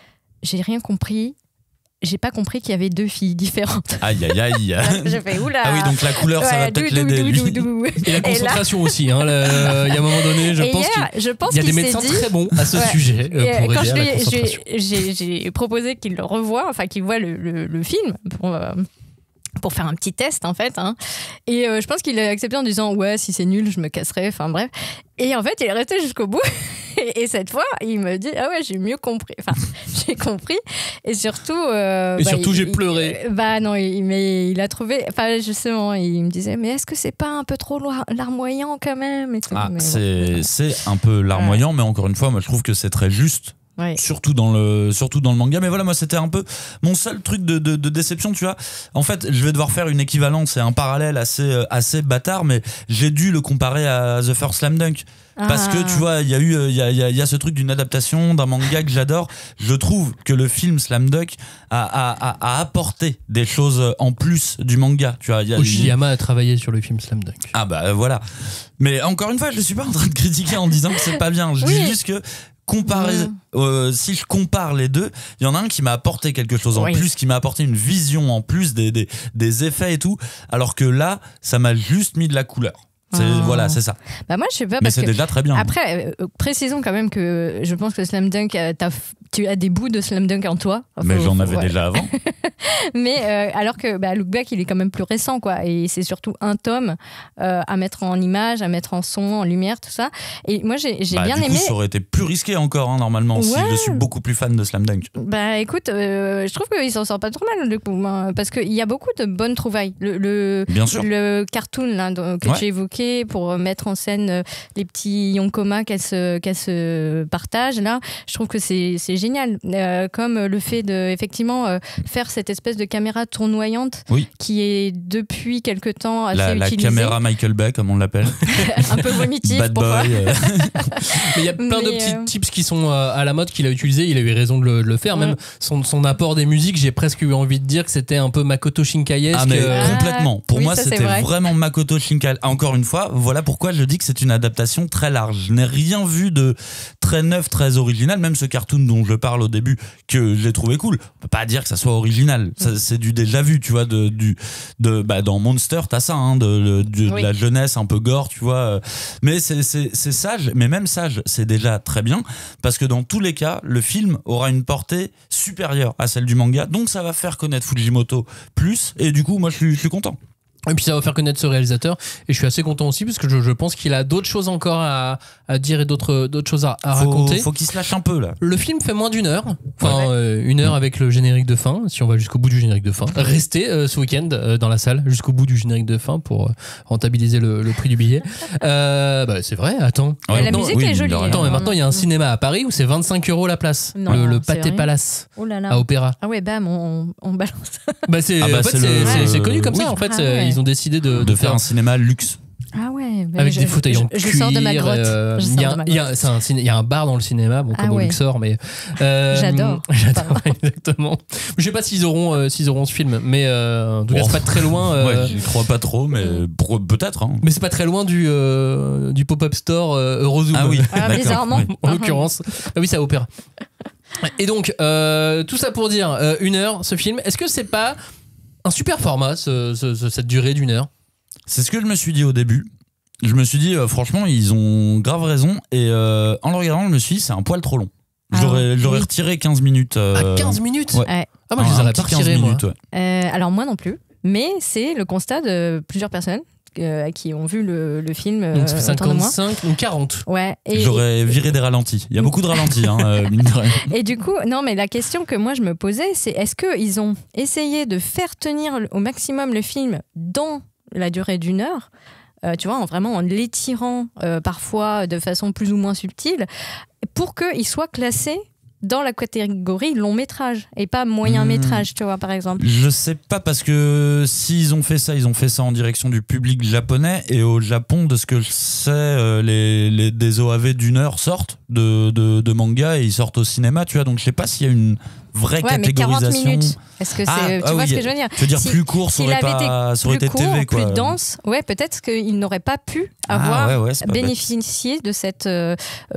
j'ai rien compris. J'ai pas compris qu'il y avait deux filles différentes. Aïe aïe aïe. J'ai fait oula. Ah oui, donc la couleur ça va peut-être l'aider lui. Et la concentration aussi. Il y a un moment donné, je pense qu'il y a des médecins très bons à ce sujet pour aider à la concentration. J'ai proposé qu'il le revoie, enfin qu'il voit le film pour faire un petit test en fait. Hein. Et je pense qu'il a accepté en disant ouais si c'est nul je me casserai. Enfin bref. Et en fait il est resté jusqu'au bout. Et cette fois, il me dit ah ouais j'ai mieux compris. Enfin j'ai compris. Et surtout. J'ai pleuré. Non, mais il a trouvé. Enfin justement, il me disait mais est-ce que c'est pas un peu trop larmoyant quand même et tout, c'est un peu larmoyant, mais encore une fois, moi je trouve que c'est très juste. Ouais. Surtout dans le manga, mais voilà, moi c'était un peu mon seul truc de déception, tu vois. En fait, je vais devoir faire une équivalence et un parallèle assez bâtard, mais j'ai dû le comparer à The First Slam Dunk. Parce que tu vois, il y a ce truc d'une adaptation d'un manga que j'adore. Je trouve que le film Slam Dunk a apporté des choses en plus du manga. Tu vois, Oshiyama a travaillé sur le film Slam Dunk. Ah bah voilà. Mais encore une fois, je suis pas en train de critiquer en disant que c'est pas bien. Je dis juste que si je compare les deux, il y en a un qui m'a apporté quelque chose en plus, qui m'a apporté une vision en plus, des effets et tout, alors que là, ça m'a juste mis de la couleur. Voilà, c'est ça. Bah moi, je sais pas. Mais c'est déjà très bien. Après, précisons quand même que je pense que Slam Dunk, tu as des bouts de Slam Dunk en toi. Mais j'en avais déjà avant. Mais alors que Look Back, il est quand même plus récent, quoi. Et c'est surtout un tome à mettre en image, à mettre en son, en lumière, tout ça. Et moi, j'ai bien aimé. Ça aurait été plus risqué encore, hein, normalement, si je suis beaucoup plus fan de Slam Dunk. Bah écoute, je trouve qu'il s'en sort pas trop mal, du coup, hein, parce qu'il y a beaucoup de bonnes trouvailles. Bien sûr. Le cartoon là, que tu évoquais pour mettre en scène les petits yonkoma qu'elle se partage là, je trouve que c'est génial, comme le fait de effectivement faire cette espèce de caméra tournoyante qui est depuis quelque temps assez la utilisée. caméra Michael Bay, comme on l'appelle. Un peu vomitif. Bad pourquoi boy. Mais il y a plein de petits tips qui sont à la mode qu'il a utilisé. Il a eu raison de le faire. Même son apport des musiques, j'ai presque eu envie de dire que c'était un peu Makoto Shinkai-esque. Ah mais complètement. Pour moi, ça, c'était vraiment Makoto Shinkai. Encore une fois, voilà pourquoi je dis que c'est une adaptation très large. Je n'ai rien vu de très neuf, très original. Même ce cartoon dont je parle au début, que j'ai trouvé cool. On peut pas dire que ça soit original. Ça, c'est du déjà vu, tu vois. Dans Monster, t'as ça, hein, de la jeunesse un peu gore, tu vois. Mais c'est sage. Mais même sage, c'est déjà très bien parce que dans tous les cas, le film aura une portée supérieure à celle du manga. Donc ça va faire connaître Fujimoto plus. Et du coup, moi, je suis content. Et puis ça va faire connaître ce réalisateur et je suis assez content aussi parce que je pense qu'il a d'autres choses encore à dire et d'autres choses à raconter. Faut qu'il se lâche un peu là. Le film fait moins d'une heure, une heure avec le générique de fin, si on va jusqu'au bout du générique de fin. Restez ce week-end dans la salle jusqu'au bout du générique de fin pour rentabiliser le prix du billet. C'est vrai, attends. La musique est jolie. Attends, mais maintenant il y a un cinéma à Paris où c'est 25 € la place. Non, le Pathé Palace à Opéra. Ah ouais, bam, on balance. C'est connu comme ça en fait. Ils ont décidé de faire un cinéma luxe. Ah ouais, avec des fauteuils en cuir. Je sors de ma grotte. Il y a un bar dans le cinéma, comme au Luxor, mais j'adore. Exactement. Je sais pas s'ils auront ce film, mais en tout cas c'est pas très loin. Je crois pas trop, mais peut-être. Hein. Mais c'est pas très loin du pop-up store Eurozoom. Ah oui, bizarrement. En l'occurrence. Ah oui, c'est à Opéra. Et donc tout ça pour dire 1 heure ce film. Est-ce que c'est pas un super format cette durée d'1 heure? C'est ce que je me suis dit au début. Je me suis dit, franchement, ils ont grave raison. Et en le regardant, je me suis dit, c'est un poil trop long. J'aurais retiré 15 minutes. 15 minutes ouais. Ah, moi, je les aurais pas retirés, moi. Alors, moi non plus. Mais c'est le constat de plusieurs personnes qui ont vu le film. Donc, ça fait 55 ou 40. Ouais. J'aurais viré des ralentis. Il y a beaucoup de ralentis. Et du coup, non, mais la question que moi je me posais, c'est est-ce qu'ils ont essayé de faire tenir au maximum le film dans la durée d'1 heure, tu vois, vraiment en l'étirant parfois de façon plus ou moins subtile, pour qu'il soit classé dans la catégorie long métrage et pas moyen métrage, tu vois, par exemple. Je sais pas, parce que s'ils ont fait ça, ils ont fait ça en direction du public japonais, et au Japon, de ce que je sais, des OAV d'1 heure sortent de manga et ils sortent au cinéma, tu vois, donc je sais pas s'il y a une vraie catégorisation. Mais 40 minutes. Est-ce que c'est, tu vois ce que je veux dire? Tu veux dire plus court, ça aurait été TV, quoi. Plus dense, ouais, peut-être qu'il n'aurait pas pu avoir bénéficié de cette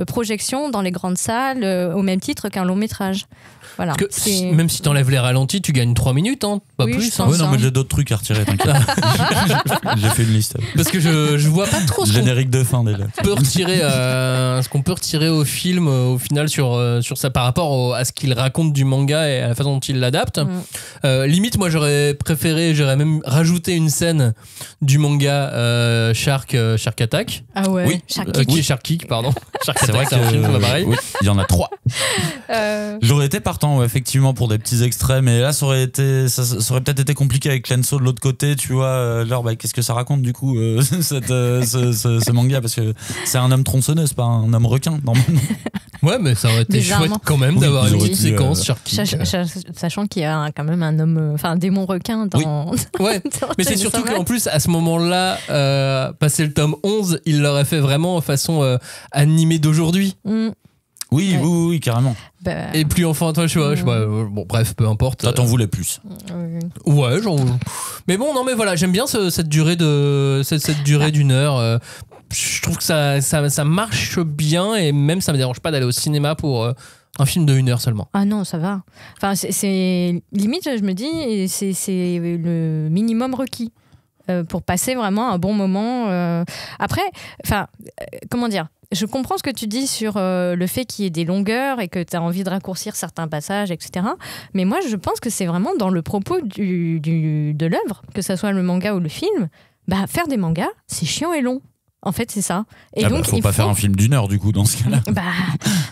projection dans les grandes salles au même titre qu'un long métrage. Voilà. Même si t'enlèves les ralentis, tu gagnes 3 minutes, hein, pas plus. Oui, non, mais j'ai d'autres trucs à retirer, t'inquiète. J'ai fait une liste. Parce que je vois pas trop générique de fin déjà. Ce qu'on peut retirer au film, au final, sur ça par rapport à ce qu'il raconte du manga et à la façon dont il l'adapte. Limite, moi j'aurais même rajouté une scène du manga Shark Attack. Ah ouais. Oui. Shark Kick, pardon. Shark c'est Attack, vrai que c'est un film, c'est pas pareil. Oui, il y en a 3. J'aurais été partant, effectivement, pour des petits extraits, mais là ça aurait peut-être été compliqué avec Lenso de l'autre côté, tu vois, qu'est-ce que ça raconte du coup ce manga, parce que c'est un homme tronçonneuse, c'est pas un homme requin normalement. Ouais, mais ça aurait été chouette quand même d'avoir une petite séquence Shark Kick. Sachant qu'il y a quand même un homme, un démon requin dans. Ouais, mais c'est surtout qu'en plus à ce moment-là, passé le tome 11, il l'aurait fait vraiment façon animée d'aujourd'hui. Oui, carrément. Et plus enfantin, je sais pas, bon, bref, peu importe. Toi, t'en voulais plus. Ouais, mais bon, non, mais voilà, j'aime bien cette durée d'1 heure. Je trouve que ça marche bien, et même ça me dérange pas d'aller au cinéma pour un film de 1 heure seulement. Ah non, ça va. Enfin, c'est limite, je me dis, c'est le minimum requis. Pour passer vraiment un bon moment. Après, comment dire, je comprends ce que tu dis sur le fait qu'il y ait des longueurs et que tu as envie de raccourcir certains passages, etc. Mais moi, je pense que c'est vraiment dans le propos de l'œuvre, que ça soit le manga ou le film, faire des mangas, c'est chiant et long. En fait, c'est ça. Et donc, faut pas faire un film d'1 heure, du coup, dans ce cas-là.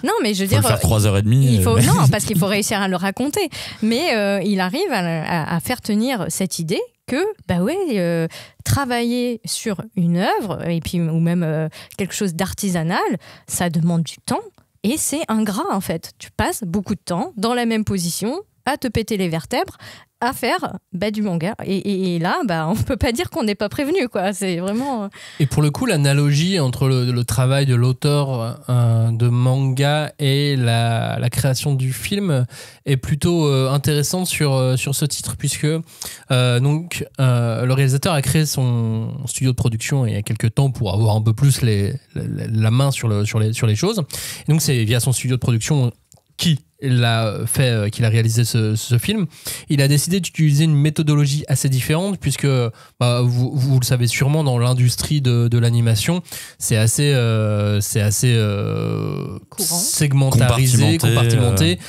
Non, mais je veux dire. Faut le faire 3h30. Non, parce qu'il faut réussir à le raconter. Mais il arrive à faire tenir cette idée que, travailler sur une œuvre, et puis, ou même quelque chose d'artisanal, ça demande du temps. Et c'est ingrat, en fait. Tu passes beaucoup de temps dans la même position, à te péter les vertèbres, à faire du manga. Et là, on peut pas dire qu'on n'est pas prévenu, quoi. C'est vraiment. Et pour le coup, l'analogie entre le travail de l'auteur de manga et la création du film est plutôt intéressante sur ce titre, puisque donc le réalisateur a créé son studio de production il y a quelques temps pour avoir un peu plus la main sur les choses. Et donc c'est via son studio de production qu'il a réalisé ce film. Il a décidé d'utiliser une méthodologie assez différente, puisque vous le savez sûrement, dans l'industrie de l'animation, c'est assez segmentarisé, compartimenté.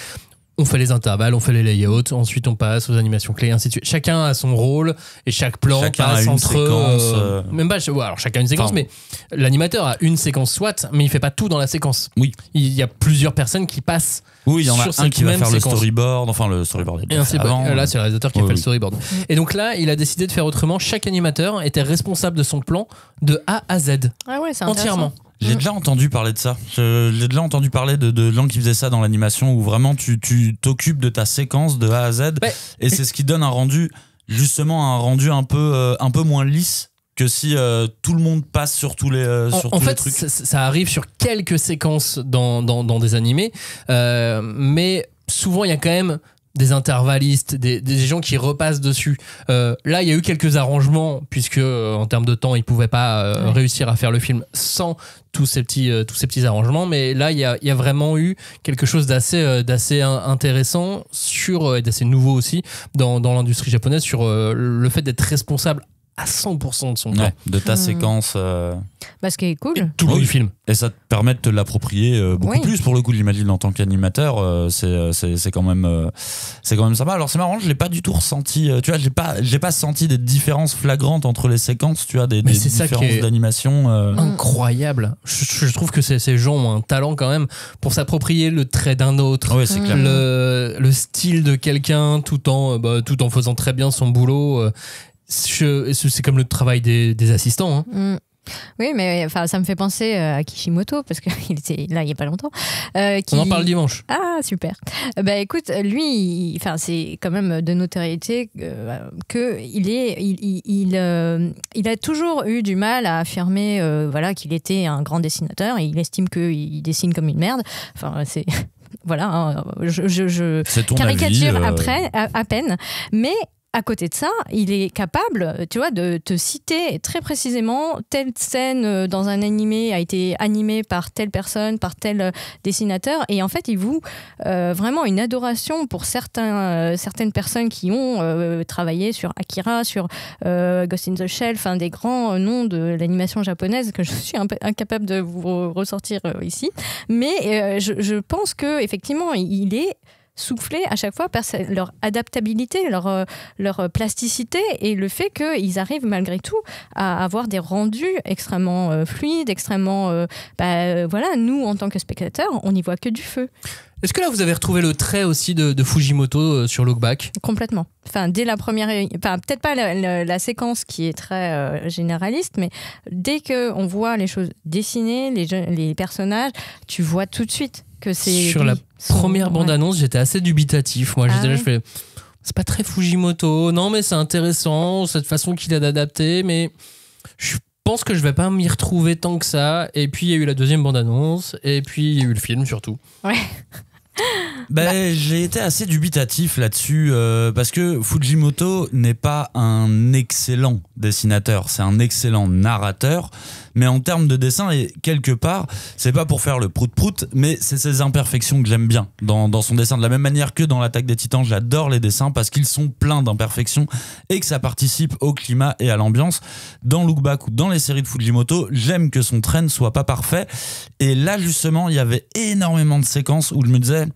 On fait les intervalles, on fait les layouts, ensuite on passe aux animations clés, ainsi de suite. Chacun a son rôle et chaque plan passe entre eux. Même pas, alors chacun a une séquence, mais l'animateur a une séquence soit, mais il fait pas tout dans la séquence. Oui. Il y a plusieurs personnes qui passent. Oui, il y en a un qui va faire séquence. le storyboard, le storyboard. Et ainsi, là, c'est le réalisateur qui a fait le storyboard. Et donc là, il a décidé de faire autrement. Chaque animateur était responsable de son plan de A à Z. Ah ouais, c'est entièrement. J'ai déjà entendu parler de ça. J'ai déjà entendu parler de gens qui faisaient ça dans l'animation, où vraiment tu t'occupes de ta séquence de A à Z, et c'est ce qui donne un rendu un peu moins lisse que si tout le monde passe sur tous les trucs. Ça arrive sur quelques séquences dans des animés, mais souvent il y a quand même des intervallistes, des gens qui repassent dessus. Là, il y a eu quelques arrangements, puisque en termes de temps, ils pouvaient pas réussir à faire le film sans tous ces petits arrangements. Mais là, il y a vraiment eu quelque chose d'assez intéressant et d'assez nouveau aussi dans l'industrie japonaise sur le fait d'être responsable à 100% de son temps. De ta séquence. Ce qui est cool. Et tout le long du film. Et ça te permet de te l'approprier beaucoup plus, pour le coup, j'imagine, en tant qu'animateur. C'est quand même sympa. Alors c'est marrant, je l'ai pas du tout ressenti. Tu vois, j'ai pas senti des différences flagrantes entre les séquences, tu vois, des différences d'animation. Incroyable. Je trouve que ces gens ont un talent quand même pour s'approprier le trait d'un autre. Ouais, c'est clair. Le style de quelqu'un tout en faisant très bien son boulot. C'est comme le travail des assistants. Oui, mais ça me fait penser à Kishimoto, parce qu'il était là il n'y a pas longtemps. On en parle dimanche. Ah, super. Écoute, lui, c'est quand même de notoriété qu'il a toujours eu du mal à affirmer qu'il était un grand dessinateur, et il estime qu'il dessine comme une merde. C'est... Voilà, je caricature à peine, mais à côté de ça, il est capable, tu vois, de te citer très précisément telle scène dans un animé a été animée par telle personne, par tel dessinateur, et en fait, il voue vraiment une adoration pour certaines personnes qui ont travaillé sur Akira, sur Ghost in the Shell, des grands noms de l'animation japonaise que je suis un peu incapable de vous ressortir ici, mais je pense que effectivement, il est soufflé à chaque fois par leur adaptabilité, leur plasticité, et le fait qu'ils arrivent malgré tout à avoir des rendus extrêmement fluides, extrêmement... nous, en tant que spectateurs, on n'y voit que du feu. Est-ce que là, vous avez retrouvé le trait aussi de Fujimoto sur Look Back ? Complètement. Dès la première... peut-être pas la séquence qui est très généraliste, mais dès qu'on voit les choses dessinées, les personnages, tu vois tout de suite que c'est... Sur la première bande-annonce, j'étais assez dubitatif. Moi, j'étais là, je fais... C'est pas très Fujimoto. Non, mais c'est intéressant, cette façon qu'il a d'adapter, mais je pense que je vais pas m'y retrouver tant que ça. Et puis, il y a eu la deuxième bande-annonce, et puis il y a eu le film, surtout. Ouais. J'ai été assez dubitatif là-dessus, parce que Fujimoto n'est pas un excellent dessinateur, c'est un excellent narrateur, mais en termes de dessin, et quelque part, c'est pas pour faire le prout-prout, mais c'est ses imperfections que j'aime bien dans son dessin. De la même manière que dans l'Attaque des Titans, j'adore les dessins parce qu'ils sont pleins d'imperfections et que ça participe au climat et à l'ambiance. Dans Look Back ou dans les séries de Fujimoto, j'aime que son trait ne soit pas parfait, et là justement, il y avait énormément de séquences où je me disais,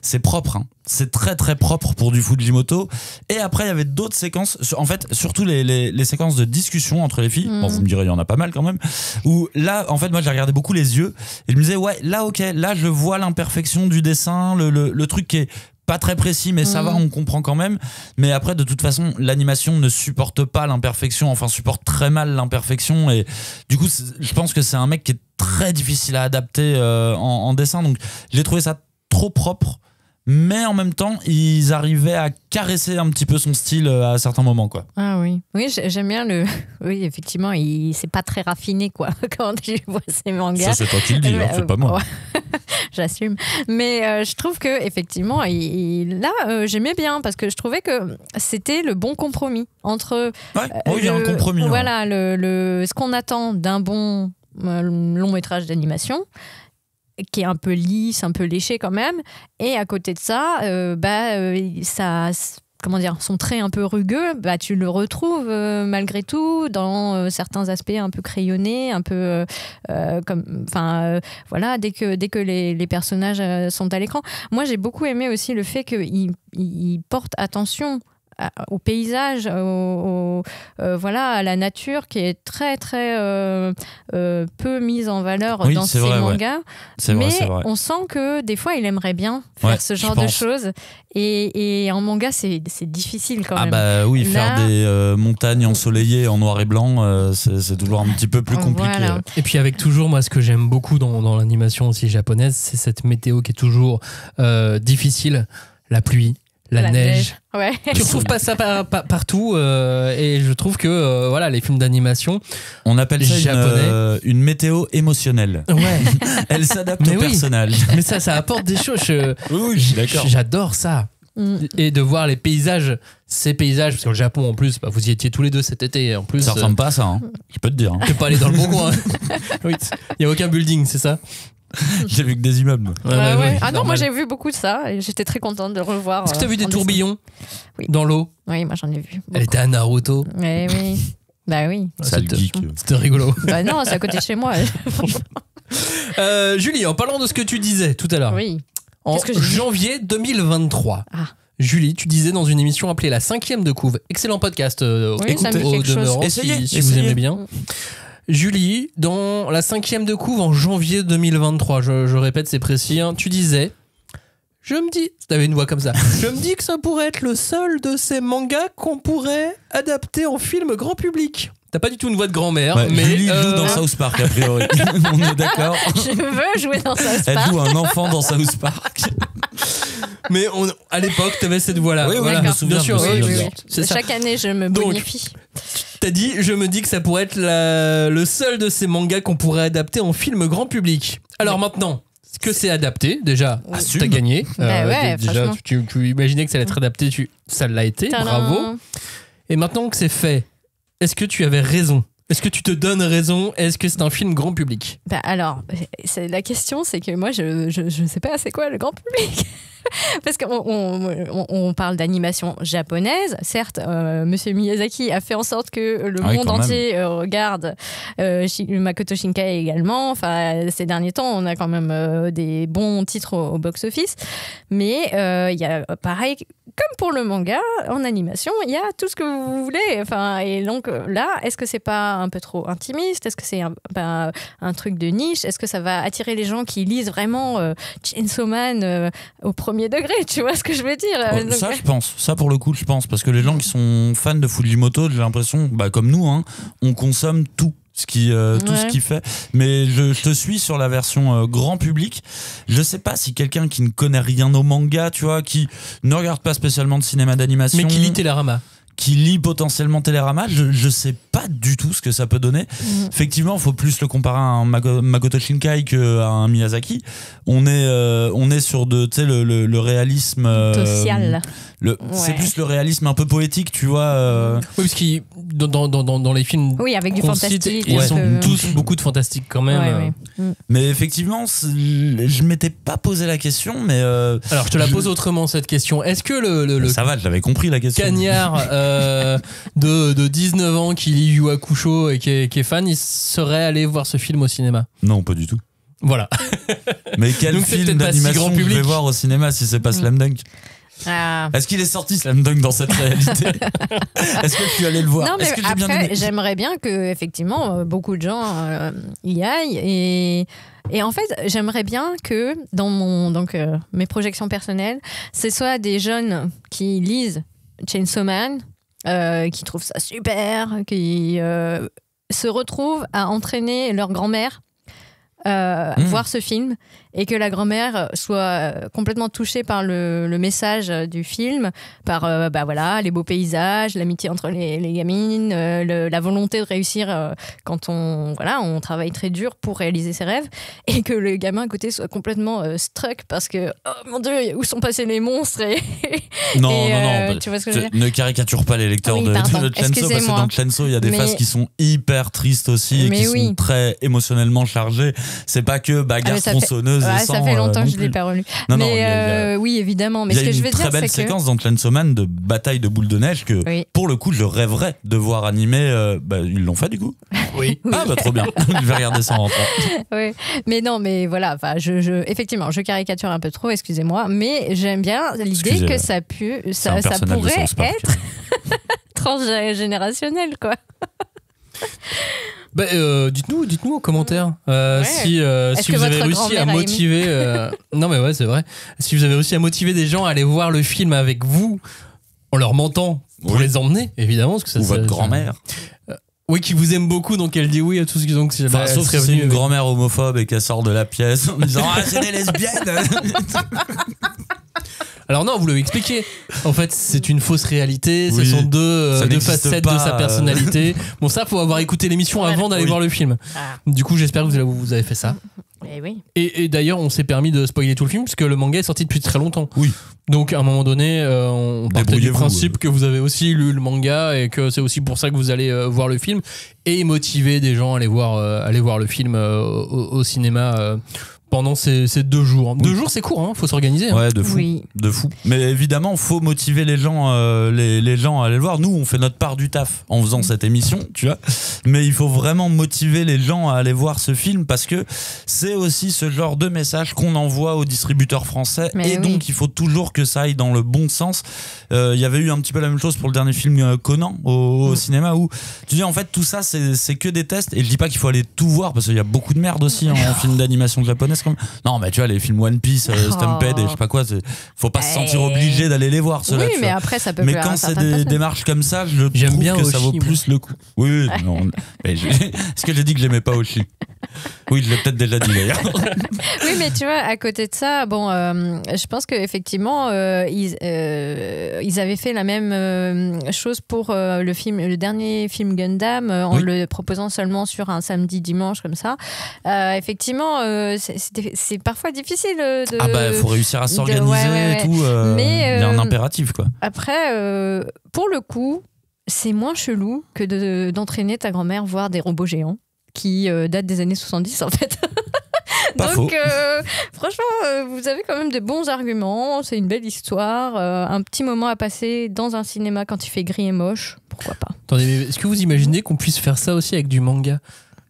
c'est propre, hein. C'est très très propre pour du Fujimoto. Et après il y avait d'autres séquences, en fait surtout les séquences de discussion entre les filles, bon, vous me direz il y en a pas mal quand même, où là en fait moi j'ai regardé beaucoup les yeux et je me disais là je vois l'imperfection du dessin, le truc qui est pas très précis, mais ça va, on comprend quand même. Mais après, de toute façon, l'animation ne supporte pas l'imperfection, supporte très mal l'imperfection, et du coup je pense que c'est un mec qui est très difficile à adapter en dessin. Donc j'ai trouvé ça trop propre, mais en même temps, ils arrivaient à caresser un petit peu son style à certains moments, quoi. Ah oui. Oui, j'aime bien le. Oui, effectivement, c'est pas très raffiné, quoi, quand je vois ces mangas. Ça, c'est toi qui le dis, c'est pas moi. J'assume. Mais je trouve que effectivement, là, j'aimais bien parce que je trouvais que c'était le bon compromis entre. Il y a un compromis. Voilà, ce qu'on attend d'un bon long métrage d'animation, qui est un peu lisse, un peu léché quand même, et à côté de ça, ça. Comment dire, son trait un peu rugueux, tu le retrouves malgré tout dans certains aspects un peu crayonnés, un peu voilà, dès que les personnages sont à l'écran. Moi, j'ai beaucoup aimé aussi le fait qu'il porte attention au paysage, voilà, à la nature qui est très très peu mise en valeur dans ces mangas. Ouais. C'est vrai. On sent que des fois il aimerait bien faire ce genre de choses et en manga c'est difficile quand même. Faire des montagnes ensoleillées en noir et blanc, c'est toujours un petit peu plus compliqué. Voilà. Et puis avec toujours, moi ce que j'aime beaucoup dans l'animation aussi japonaise, c'est cette météo qui est toujours difficile, la pluie, la neige. Ouais. Tu retrouves pas ça partout et je trouve que voilà, les films d'animation, on appelle ça une météo émotionnelle. Ouais. Elle s'adapte au personnage. Mais ça apporte des choses. Oui, je suis d'accord. J'adore ça. Et de voir ces paysages, parce que le Japon en plus, vous y étiez tous les deux cet été. En plus, ça ressemble pas à ça, hein. Je peux te dire. T'es pas allé dans le bon coin. Oui, il y a aucun building, c'est ça? J'ai vu que des immeubles. Ouais. Ah non, moi j'ai vu beaucoup de ça et j'étais très contente de le revoir. Est-ce que t'as vu des tourbillons dans l'eau? Oui, moi j'en ai vu. Elle était à Naruto. Oui. Bah oui. C'était rigolo. Bah non, c'est à côté de chez moi. Julie, en parlant de ce que tu disais tout à l'heure. Oui. En janvier 2023. Julie, tu disais dans une émission appelée La 5e de Couve. Excellent podcast. Écoutez au demeurant si vous aimez bien. Julie, dans la 5e de couve en janvier 2023, je répète, c'est précis, hein, tu disais, t'avais une voix comme ça, je me dis que ça pourrait être le seul de ces mangas qu'on pourrait adapter en film grand public. T'as pas du tout une voix de grand-mère, mais Julie joue dans South Park a priori. On est d'accord. Je veux jouer dans South Park. Elle joue un enfant dans South Park. Mais à l'époque, t'avais cette voix-là. Oui, voilà. Je me souviens. Bien sûr, oui. Chaque année, je me bonifie. T'as dit, je me dis que ça pourrait être le seul de ces mangas qu'on pourrait adapter en film grand public. Alors maintenant, que c'est adapté, déjà, t'as gagné. Déjà, tu imaginais que ça allait être adapté, ça l'a été, bravo. Et maintenant que c'est fait, est-ce que tu avais raison? Est-ce que tu te donnes raison? Est-ce que c'est un film grand public? Alors, la question, c'est que moi, je sais pas c'est quoi le grand public. Parce qu'on parle d'animation japonaise. Certes, Monsieur Miyazaki a fait en sorte que le monde entier regarde Makoto Shinkai également. Enfin, ces derniers temps, on a quand même des bons titres au box-office. Mais il y a pareil, comme pour le manga, en animation, il y a tout ce que vous voulez. Enfin, et donc là, est-ce que c'est pas un peu trop intimiste? Est-ce que c'est un truc de niche? Est-ce que ça va attirer les gens qui lisent vraiment Chainsaw Man au premier degré? Tu vois ce que je veux dire? Ça, je pense. Ça, pour le coup, je pense. Parce que les gens qui sont fans de Fujimoto, j'ai l'impression, comme nous, hein, on consomme tout. Ce qui fait, mais je te suis sur la version grand public. Je sais pas si quelqu'un qui ne connaît rien au manga, tu vois, qui ne regarde pas spécialement de cinéma d'animation, mais qui lit Télérama, qui lit potentiellement Télérama, je sais pas du tout ce que ça peut donner. Effectivement, il faut plus le comparer à un Makoto Shinkai qu'à un Miyazaki. On est sur le réalisme social. C'est plus le réalisme un peu poétique, tu vois. Oui, parce que dans les films, avec du fantastique, ils sont tous beaucoup de fantastique quand même. Mais effectivement, je m'étais pas posé la question, mais alors je te la pose autrement cette question. Est-ce que le ça va, je l'avais compris la question. Cagnard de 19 ans qui lit Yu Hakusho et qui est fan, il serait allé voir ce film au cinéma? Non, pas du tout. Voilà. Mais quel film d'animation je vais voir au cinéma si c'est pas Slam Dunk? Est-ce qu'il est sorti Slam Dunk dans cette réalité? Est-ce que tu allais le voir? Non, mais après, j'aimerais bien que effectivement beaucoup de gens y aillent et en fait, j'aimerais bien que dans mes projections personnelles, ce soit des jeunes qui lisent Chainsaw Man, qui trouvent ça super, qui se retrouvent à entraîner leur grand-mère voir ce film et que la grand-mère soit complètement touchée par le message du film, par les beaux paysages, l'amitié entre les gamines, la volonté de réussir quand on travaille très dur pour réaliser ses rêves, et que le gamin à côté soit complètement struck parce que oh mon Dieu, où sont passés les monstres Non, tu vois ce que je veux dire ? Ne caricature pas les lecteurs de Chainsaw, parce que dans Chainsaw il y a des phases qui sont hyper tristes aussi et qui sont très émotionnellement chargées. C'est pas que bagarre tronçonneuse et sang. Ça fait longtemps que je l'ai pas relu. Oui, évidemment. Mais ce que je veux dire, c'est que... Il y a une très belle séquence dans Chainsaw Man de bataille de boules de neige que, pour le coup, je rêverais de voir animer. Ils l'ont fait, du coup ? Oui. Ah, trop bien. Je vais regarder ça en rentrant. Oui. Mais non, mais voilà. Effectivement, je caricature un peu trop, excusez-moi. Mais j'aime bien l'idée que ça pourrait être transgénérationnel, quoi. Dites-nous en commentaire si vous avez réussi à motiver. Non mais ouais, c'est vrai. Si vous avez réussi à motiver des gens à aller voir le film avec vous en leur mentant pour les emmener, évidemment, parce que ou votre grand-mère. Oui, qui vous aime beaucoup, donc elle dit oui à tout ce qu'ils ont. Sauf si c'est une grand-mère homophobe et qu'elle sort de la pièce en disant ah, c'est des lesbiennes. Alors non, vous l'avez expliqué. En fait, c'est une fausse réalité. Ce sont deux facettes de sa personnalité. Bon, ça, faut avoir écouté l'émission avant d'aller voir le film. Du coup, j'espère que vous avez fait ça. Et d'ailleurs, on s'est permis de spoiler tout le film puisque le manga est sorti depuis très longtemps. Oui. Donc, à un moment donné, on partait du principe que vous avez aussi lu le manga et que c'est aussi pour ça que vous allez voir le film et motiver des gens à aller voir le film au cinéma. Pendant ces 2 jours. 2 jours, c'est court, faut s'organiser. Ouais, de fou. Oui. De fou. Mais évidemment, faut motiver les gens, les gens à aller le voir. Nous, on fait notre part du taf en faisant cette émission, tu vois. Mais il faut vraiment motiver les gens à aller voir ce film parce que c'est aussi ce genre de message qu'on envoie aux distributeurs français. Donc, il faut toujours que ça aille dans le bon sens. Il y avait eu un petit peu la même chose pour le dernier film Conan au cinéma où tu dis en fait tout ça c'est que des tests et je dis pas qu'il faut aller tout voir parce qu'il y a beaucoup de merde aussi en film d'animation japonaise. Non, mais tu vois, les films One Piece, Stampede et je sais pas quoi, faut pas se sentir obligé d'aller les voir, ceux-là. Oui, mais après, ça peut plaire à certaines personnes. Mais quand c'est des démarches comme ça, je trouve bien que Oshi, ça vaut plus le coup. Oui, non. Est-ce que j'ai dit que j'aimais pas Oshi ? Oui, je l'ai peut-être déjà dit d'ailleurs. Oui, mais tu vois, à côté de ça, je pense qu'effectivement, ils avaient fait la même chose pour le dernier film Gundam, en le proposant seulement sur un samedi-dimanche comme ça. Effectivement, c'est parfois difficile de... faut réussir à s'organiser et tout. Mais il y a un impératif, quoi. Après, pour le coup, c'est moins chelou que d'entraîner ta grand-mère voir des robots géants qui datent des années 70 en fait. Donc franchement, vous avez quand même des bons arguments, c'est une belle histoire, un petit moment à passer dans un cinéma quand il fait gris et moche, pourquoi pas. Attendez, est-ce que vous imaginez qu'on puisse faire ça aussi avec du manga ?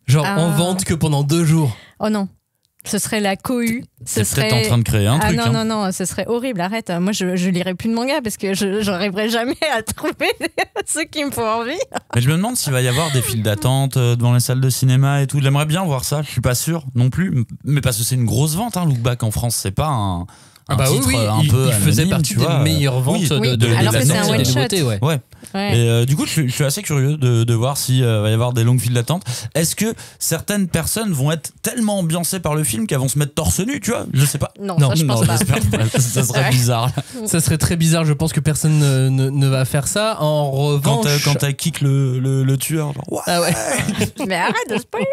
Genre en vente que pendant 2 jours ? Oh non. Ce serait la cohue. C'est peut-être en train de créer un truc. Non, ce serait horrible, arrête. Moi, je lirai plus de manga parce que je n'arriverai jamais à trouver ceux qui me font envie. Mais je me demande s'il va y avoir des files d'attente devant les salles de cinéma et tout. J'aimerais bien voir ça, je suis pas sûr non plus. Mais parce que c'est une grosse vente, Look Back en France, c'est pas un titre un peu il faisait partie des meilleures ventes de alors que c'est un one shot. Ouais. Et du coup, je suis assez curieux de voir s'il va y avoir des longues files d'attente. Est-ce que certaines personnes vont être tellement ambiancées par le film qu'elles vont se mettre torse nu, tu vois ? Je sais pas. Non, ça, je pense pas. Ça serait bizarre. Ça serait très bizarre. Je pense que personne ne va faire ça. En revanche, quand elle kick le tueur, genre, ouais. Ah ouais. Mais arrête de spoiler.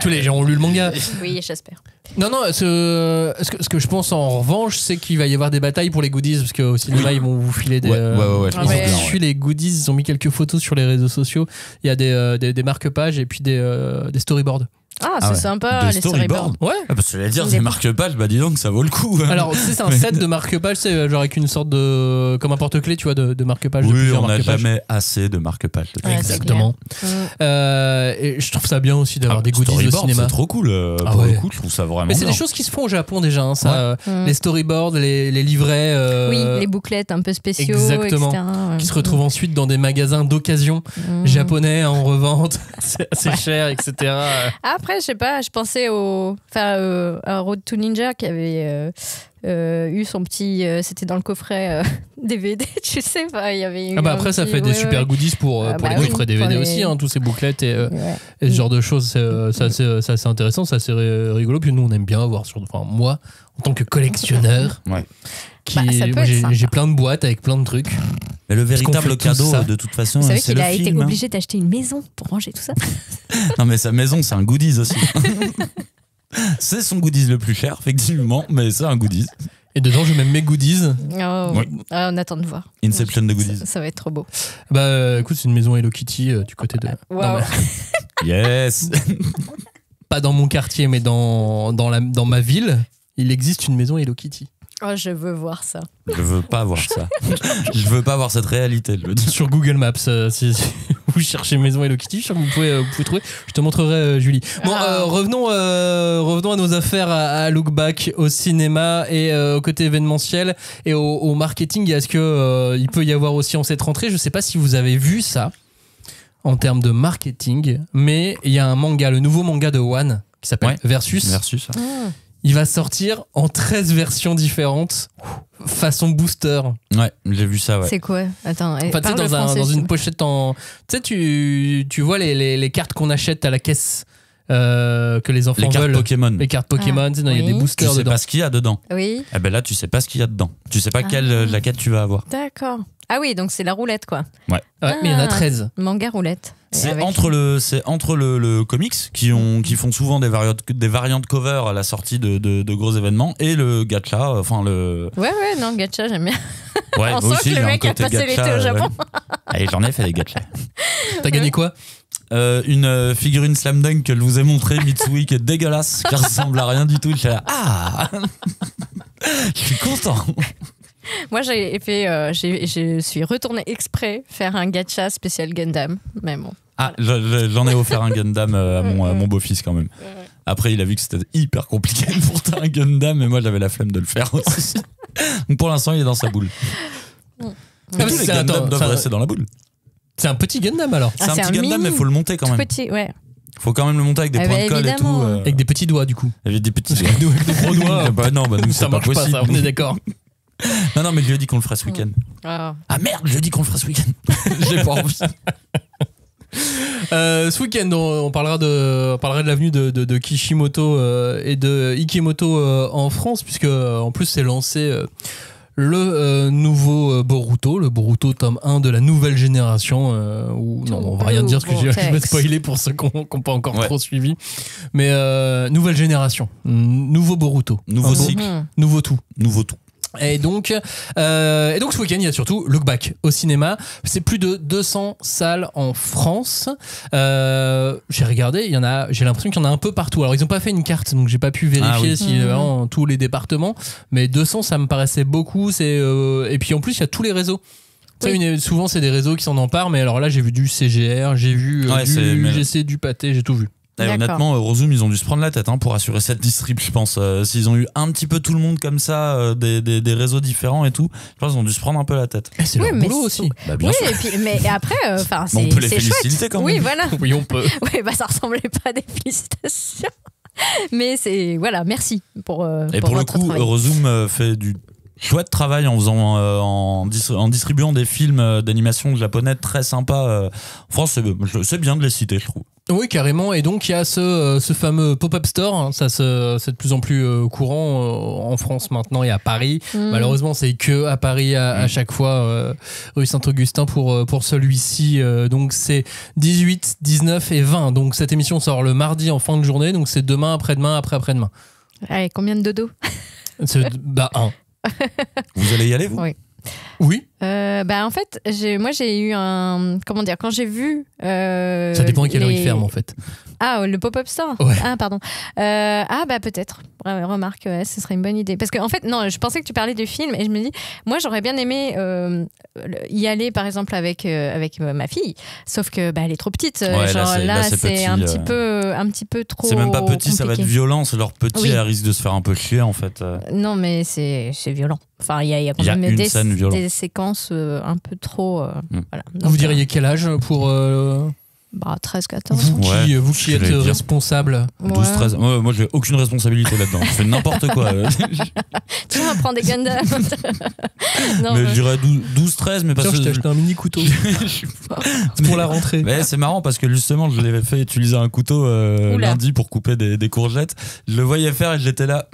Tous les gens ont lu le manga. Oui, j'espère. Non, ce que je pense en revanche, c'est qu'il va y avoir des batailles pour les goodies, parce qu'au cinéma, ils vont vous filer des. Je pense ils ont les goodies, ils ont mis quelques photos sur les réseaux sociaux. Il y a des marque-pages et puis des storyboards. Ah, c'est sympa, les storyboards. Ouais. Parce que j'allais dire, des marque-pages, dis donc, ça vaut le coup. Alors, c'est un set de marque-pages, c'est genre avec une sorte de. Comme un porte-clés, tu vois, de marque-pages. Oui, on n'a jamais assez de marque-pages. Exactement. Et je trouve ça bien aussi d'avoir des goodies au cinéma. C'est trop cool. Pour le coup, je trouve ça vraiment. Mais c'est des choses qui se font au Japon déjà, ça. Les storyboards, les livrets. Oui, les bouclettes un peu spéciaux. Exactement. Etc. Qui se retrouvent ensuite dans des magasins d'occasion japonais en revente. C'est assez cher, etc. Après, je sais pas, je pensais à Road to Ninja qui avait eu son petit. C'était dans le coffret DVD, tu sais. Il y avait après, ça fait des super goodies pour les coffrets DVD aussi, tous ces bouclettes et ce genre de choses. C'est assez intéressant, c'est assez rigolo. Puis nous, on aime bien avoir moi, en tant que collectionneur, j'ai plein de boîtes avec plein de trucs. Mais le véritable cadeau, de toute façon, c'est le film. Vous savez qu'il a été obligé d'acheter une maison pour ranger tout ça. Non, mais sa maison, c'est un goodies aussi. C'est son goodies le plus cher, effectivement, mais c'est un goodies. Et dedans, je mets mes goodies. On attend de voir. Inception de goodies. Ça va être trop beau. Écoute, c'est une maison Hello Kitty du côté de... Wow. Yes. Pas dans mon quartier, mais dans ma ville, il existe une maison Hello Kitty. Oh, je veux voir ça. Je veux pas voir ça. Je veux pas voir cette réalité. Je le dis. Sur Google Maps, si vous cherchez maison Hello Kitty, je suis sûr que vous pouvez trouver. Je te montrerai, Julie. Bon, revenons à nos affaires à Look Back, au cinéma et au côté événementiel et au marketing. Est-ce que il peut y avoir aussi en cette rentrée, je sais pas si vous avez vu ça en termes de marketing, mais il y a un manga, le nouveau manga de One qui s'appelle Versus. Il va sortir en 13 versions différentes, façon booster. Ouais, j'ai vu ça, ouais. C'est quoi ? Attends, tu sais, dans une pochette en... Tu sais, tu vois les cartes qu'on achète à la caisse que les enfants veulent. Les cartes Pokémon. Il y a des boosters dedans. Tu sais pas ce qu'il y a dedans. Oui. Eh ben là, tu sais pas ce qu'il y a dedans. Tu sais pas laquelle tu vas avoir. D'accord. Ah oui, donc c'est la roulette, quoi. Ouais. Mais il y en a 13. Manga roulette. C'est entre le comics qui font souvent des variantes cover à la sortie de gros événements et le gacha, Ouais, non, gacha, j'aime bien. Ouais, on aussi, sent que le mec a passé l'été au Japon. Allez, j'en ai fait des gachas. T'as gagné quoi ? Une figurine Slam Dunk que je vous ai montré, Mitsui, qui est dégueulasse, qui ressemble à rien du tout. Je suis là, je suis content. Moi, je suis retournée exprès faire un gacha spécial Gundam, mais bon. J'en ai offert un Gundam à mon beau-fils quand même. Après, il a vu que c'était hyper compliqué de porter un Gundam, et moi, j'avais la flemme de le faire aussi. Donc pour l'instant, il est dans sa boule. Tous les Gundam doivent rester dans la boule. C'est un petit Gundam alors. C'est un petit Gundam, mais il faut le monter quand même. Petit, ouais. Faut quand même le monter avec des points de colle et tout. Avec des petits doigts du coup. Avec des petits doigts. Avec des gros doigts. Nous, ça c'est pas marche possible. pas, ça, on est d'accord. Non, mais je lui ai dit qu'on le ferait ce week-end. Ah merde, je lui ai dit qu'on le ferait ce week-end. J'ai pas envie. Ce week-end, on parlera de l'avenue de Kishimoto et de Ikemoto en France, puisque en plus c'est lancé le nouveau Boruto, le Boruto tome 1 de la nouvelle génération, on va rien dire parce que je vais spoiler pour ceux qui n'ont pas encore trop suivi, mais nouvelle génération, nouveau Boruto, nouveau cycle, nouveau tout. Et donc ce week-end, il y a surtout Look Back au cinéma. C'est plus de 200 salles en France. J'ai regardé, j'ai l'impression qu'il y en a un peu partout. Alors, ils n'ont pas fait une carte, donc j'ai pas pu vérifier si vraiment tous les départements. Mais 200, ça me paraissait beaucoup. Et puis en plus, il y a tous les réseaux. Oui. Souvent, c'est des réseaux qui s'en emparent. Mais alors là, j'ai vu du CGR, j'ai vu du UGC, du Pathé, j'ai tout vu. Honnêtement, Eurozone, ils ont dû se prendre la tête pour assurer cette distrib, je pense. S'ils ont eu un petit peu tout le monde comme ça, des réseaux différents et tout, je pense qu'ils ont dû se prendre un peu la tête. Et c'est leur boulot aussi. Bien sûr. Et puis, mais après, c'est on peut les féliciter chouette. quand même. Oui, voilà. Oui, on peut. Oui, ça ressemblait pas à des félicitations. Mais merci pour et pour le coup, Eurozone fait du chouette travail en faisant en distribuant des films d'animation japonais très sympas. En France, c'est bien de les citer, je trouve. Oui, carrément. Et donc, il y a ce fameux pop-up store. Ça, c'est de plus en plus courant en France maintenant et à Paris. Malheureusement, c'est que à Paris à chaque fois, rue Saint-Augustin pour celui-ci. Donc, c'est 18, 19 et 20. Donc, cette émission sort le mardi en fin de journée. Donc, c'est demain, après-demain, après-après-demain. Allez, combien de dodo ? 1. Vous allez y aller, vous ? Oui. En fait, moi j'ai eu un... Comment dire ? Quand j'ai vu... ça dépend à quelle heure il ferme en fait. Ah, le pop-up store ? Ouais. Ah, pardon. Peut-être. Remarque, ce serait une bonne idée. Parce qu'en fait, non, je pensais que tu parlais du film et je me dis, moi j'aurais bien aimé y aller par exemple avec ma fille. Sauf que elle est trop petite. Là, c'est petit, un petit peu trop. C'est même pas petit, compliqué. Ça va être violent. C'est leur petit, elle risque de se faire un peu chier en fait. Non, mais c'est violent. Enfin, il y a quand même des séquences un peu trop. Voilà. Donc, vous diriez quel âge pour Bah 13-14. Vous qui êtes responsable. 12-13. Moi, j'ai aucune responsabilité là-dedans. Je fais n'importe quoi. Tu vas prendre des Gundam. Non, mais je dirais 12-13, mais parce que je t'ai acheté un mini couteau. Pour la rentrée. Mais c'est marrant parce que justement, je l'avais fait utiliser un couteau lundi pour couper des courgettes. Je le voyais faire et j'étais là.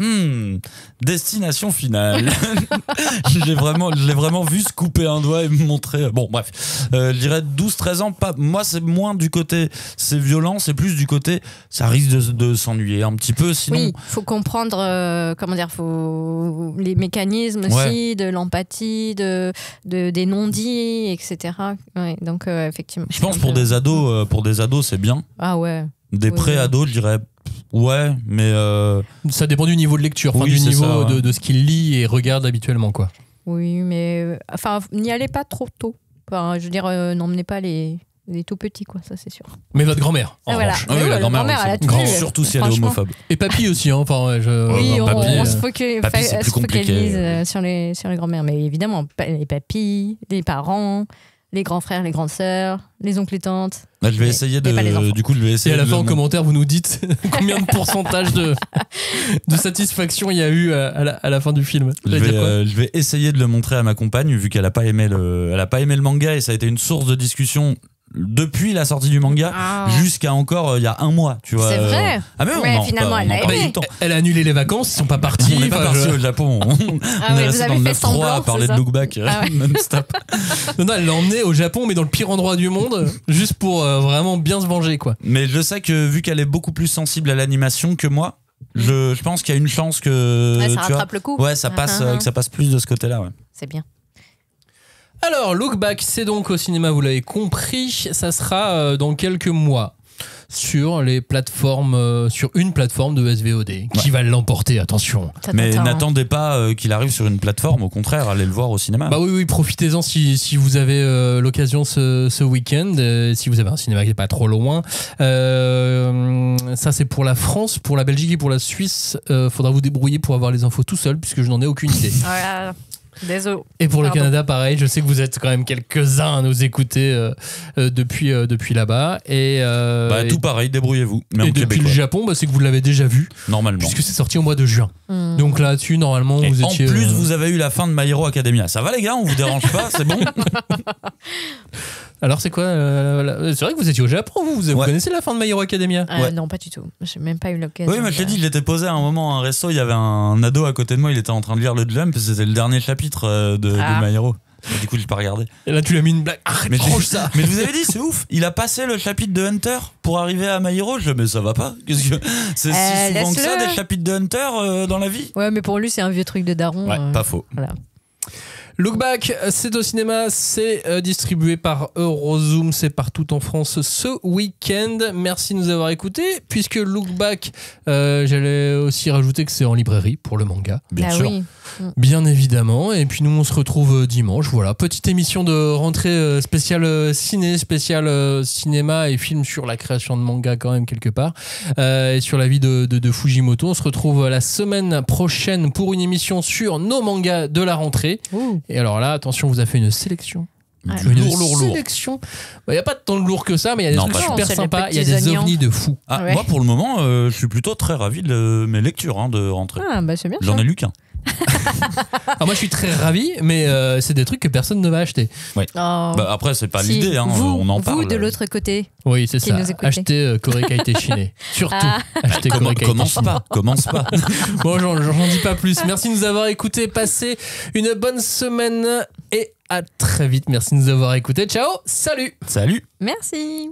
Destination finale. Je l'ai vraiment vu se couper un doigt et me montrer. Bon, bref. Je dirais 12-13 ans. Moi, c'est moins du côté c'est violent, c'est plus du côté ça risque de s'ennuyer un petit peu. Sinon, oui, faut comprendre faut les mécanismes aussi, de l'empathie, des non-dits, etc. Ouais, donc effectivement. Je pense pour des ados, c'est bien. Ah ouais. Des pré-ados, je dirais. Ouais, mais ça dépend du niveau de lecture, du niveau de ce qu'il lit et regarde habituellement, quoi. Oui, mais n'y allez pas trop tôt. Je veux dire, n'emmenez pas les tout petits, quoi, ça c'est sûr. Mais votre grand-mère, en revanche. Oui, la grand-mère, elle a tout vu, surtout si elle est homophobe. Et papy aussi, hein. Oui, on se focalise sur les grand-mères. Mais évidemment, les papis, les parents, les grands frères, les grandes sœurs, les oncles et tantes. Là, je vais essayer Et à la fin, en commentaire, vous nous dites combien de pourcentage de satisfaction il y a eu à la fin du film. Je vais essayer de le montrer à ma compagne, vu qu'elle a pas aimé le manga et ça a été une source de discussion depuis la sortie du manga jusqu'à encore il y a un mois, tu vois. C'est vrai. Mais finalement, elle a aimé. Elle a annulé les vacances, ils sont pas partis. On n'est pas partis au Japon. On est resté dans le 9-3 à parler de Look Back non-stop. Non, elle l'a emmené au Japon, mais dans le pire endroit du monde, juste pour vraiment bien se venger, quoi. Mais je sais que vu qu'elle est beaucoup plus sensible à l'animation que moi, je pense qu'il y a une chance que ça rattrape le coup. Ouais, ça passe, que ça passe plus de ce côté-là. Ouais. C'est bien. Alors, Look Back, c'est donc au cinéma, vous l'avez compris, ça sera dans quelques mois sur les plateformes, sur une plateforme de SVOD qui va l'emporter, attention. Mais n'attendez pas qu'il arrive sur une plateforme, au contraire, allez le voir au cinéma. Bah oui, profitez-en si vous avez l'occasion ce week-end, si vous avez un cinéma qui n'est pas trop loin. Ça, c'est pour la France, pour la Belgique et pour la Suisse. Faudra vous débrouiller pour avoir les infos tout seul, puisque je n'en ai aucune idée. Voilà. Désolé. Et pour le Canada, pareil, je sais que vous êtes quand même quelques-uns à nous écouter depuis là-bas. Et tout pareil, débrouillez-vous. Mais et depuis le Japon, c'est que vous l'avez déjà vu. Normalement. Puisque c'est sorti au mois de juin. Donc là-dessus, normalement, vous étiez... En plus, vous avez eu la fin de My Hero Academia. Ça va les gars, on vous dérange pas, c'est bon. Alors c'est quoi c'est vrai que vous étiez au Japon, vous connaissez la fin de My Hero Academia? Non, pas du tout. J'ai même pas eu l'occasion. Oui, mais je t'ai dit, je l'étais posé à un moment à un resto, il y avait un ado à côté de moi, il était en train de lire le Jump, et c'était le dernier chapitre de My Hero. Et du coup, j'ai pas regardé. Et là, tu l'as mis une blague. Arrête, range ça. Mais je vous avais dit, c'est ouf. Il a passé le chapitre de Hunter pour arriver à My Hero. Mais ça va pas. Qu'est-ce que c'est si souvent que ça, des chapitres de Hunter dans la vie? Ouais, mais pour lui, c'est un vieux truc de daron. Ouais, pas faux. Voilà. Look Back, c'est au cinéma, c'est distribué par Eurozoom, c'est partout en France ce week-end. Merci de nous avoir écoutés. Puisque Look Back, j'allais aussi rajouter que c'est en librairie pour le manga. Bien sûr. Oui. Bien évidemment. Et puis nous, on se retrouve dimanche. Voilà, petite émission de rentrée spéciale ciné, spéciale cinéma et film sur la création de manga quand même quelque part. Et sur la vie de Fujimoto. On se retrouve la semaine prochaine pour une émission sur nos mangas de la rentrée. Ouh. Et alors là, attention, on vous a fait une sélection. Une sélection. Il n'y a pas tant de lourd que ça, mais il y a des trucs super sympas. Il y a des ovnis de fou. Moi, pour le moment, je suis plutôt très ravi de mes lectures de rentrée. C'est bien. J'en ai lu qu'un. Alors moi je suis très ravi, mais c'est des trucs que personne ne va acheter. Ouais. Après c'est pas l'idée, on en parle. Vous de l'autre côté. Oui c'est ça. Achetez Korekaite Shine. Surtout. Achetez Korekaite Shine. Commence pas. Bon j'en dis pas plus. Merci de nous avoir écoutés. Passez une bonne semaine et à très vite. Merci de nous avoir écoutés. Ciao. Salut. Salut. Merci.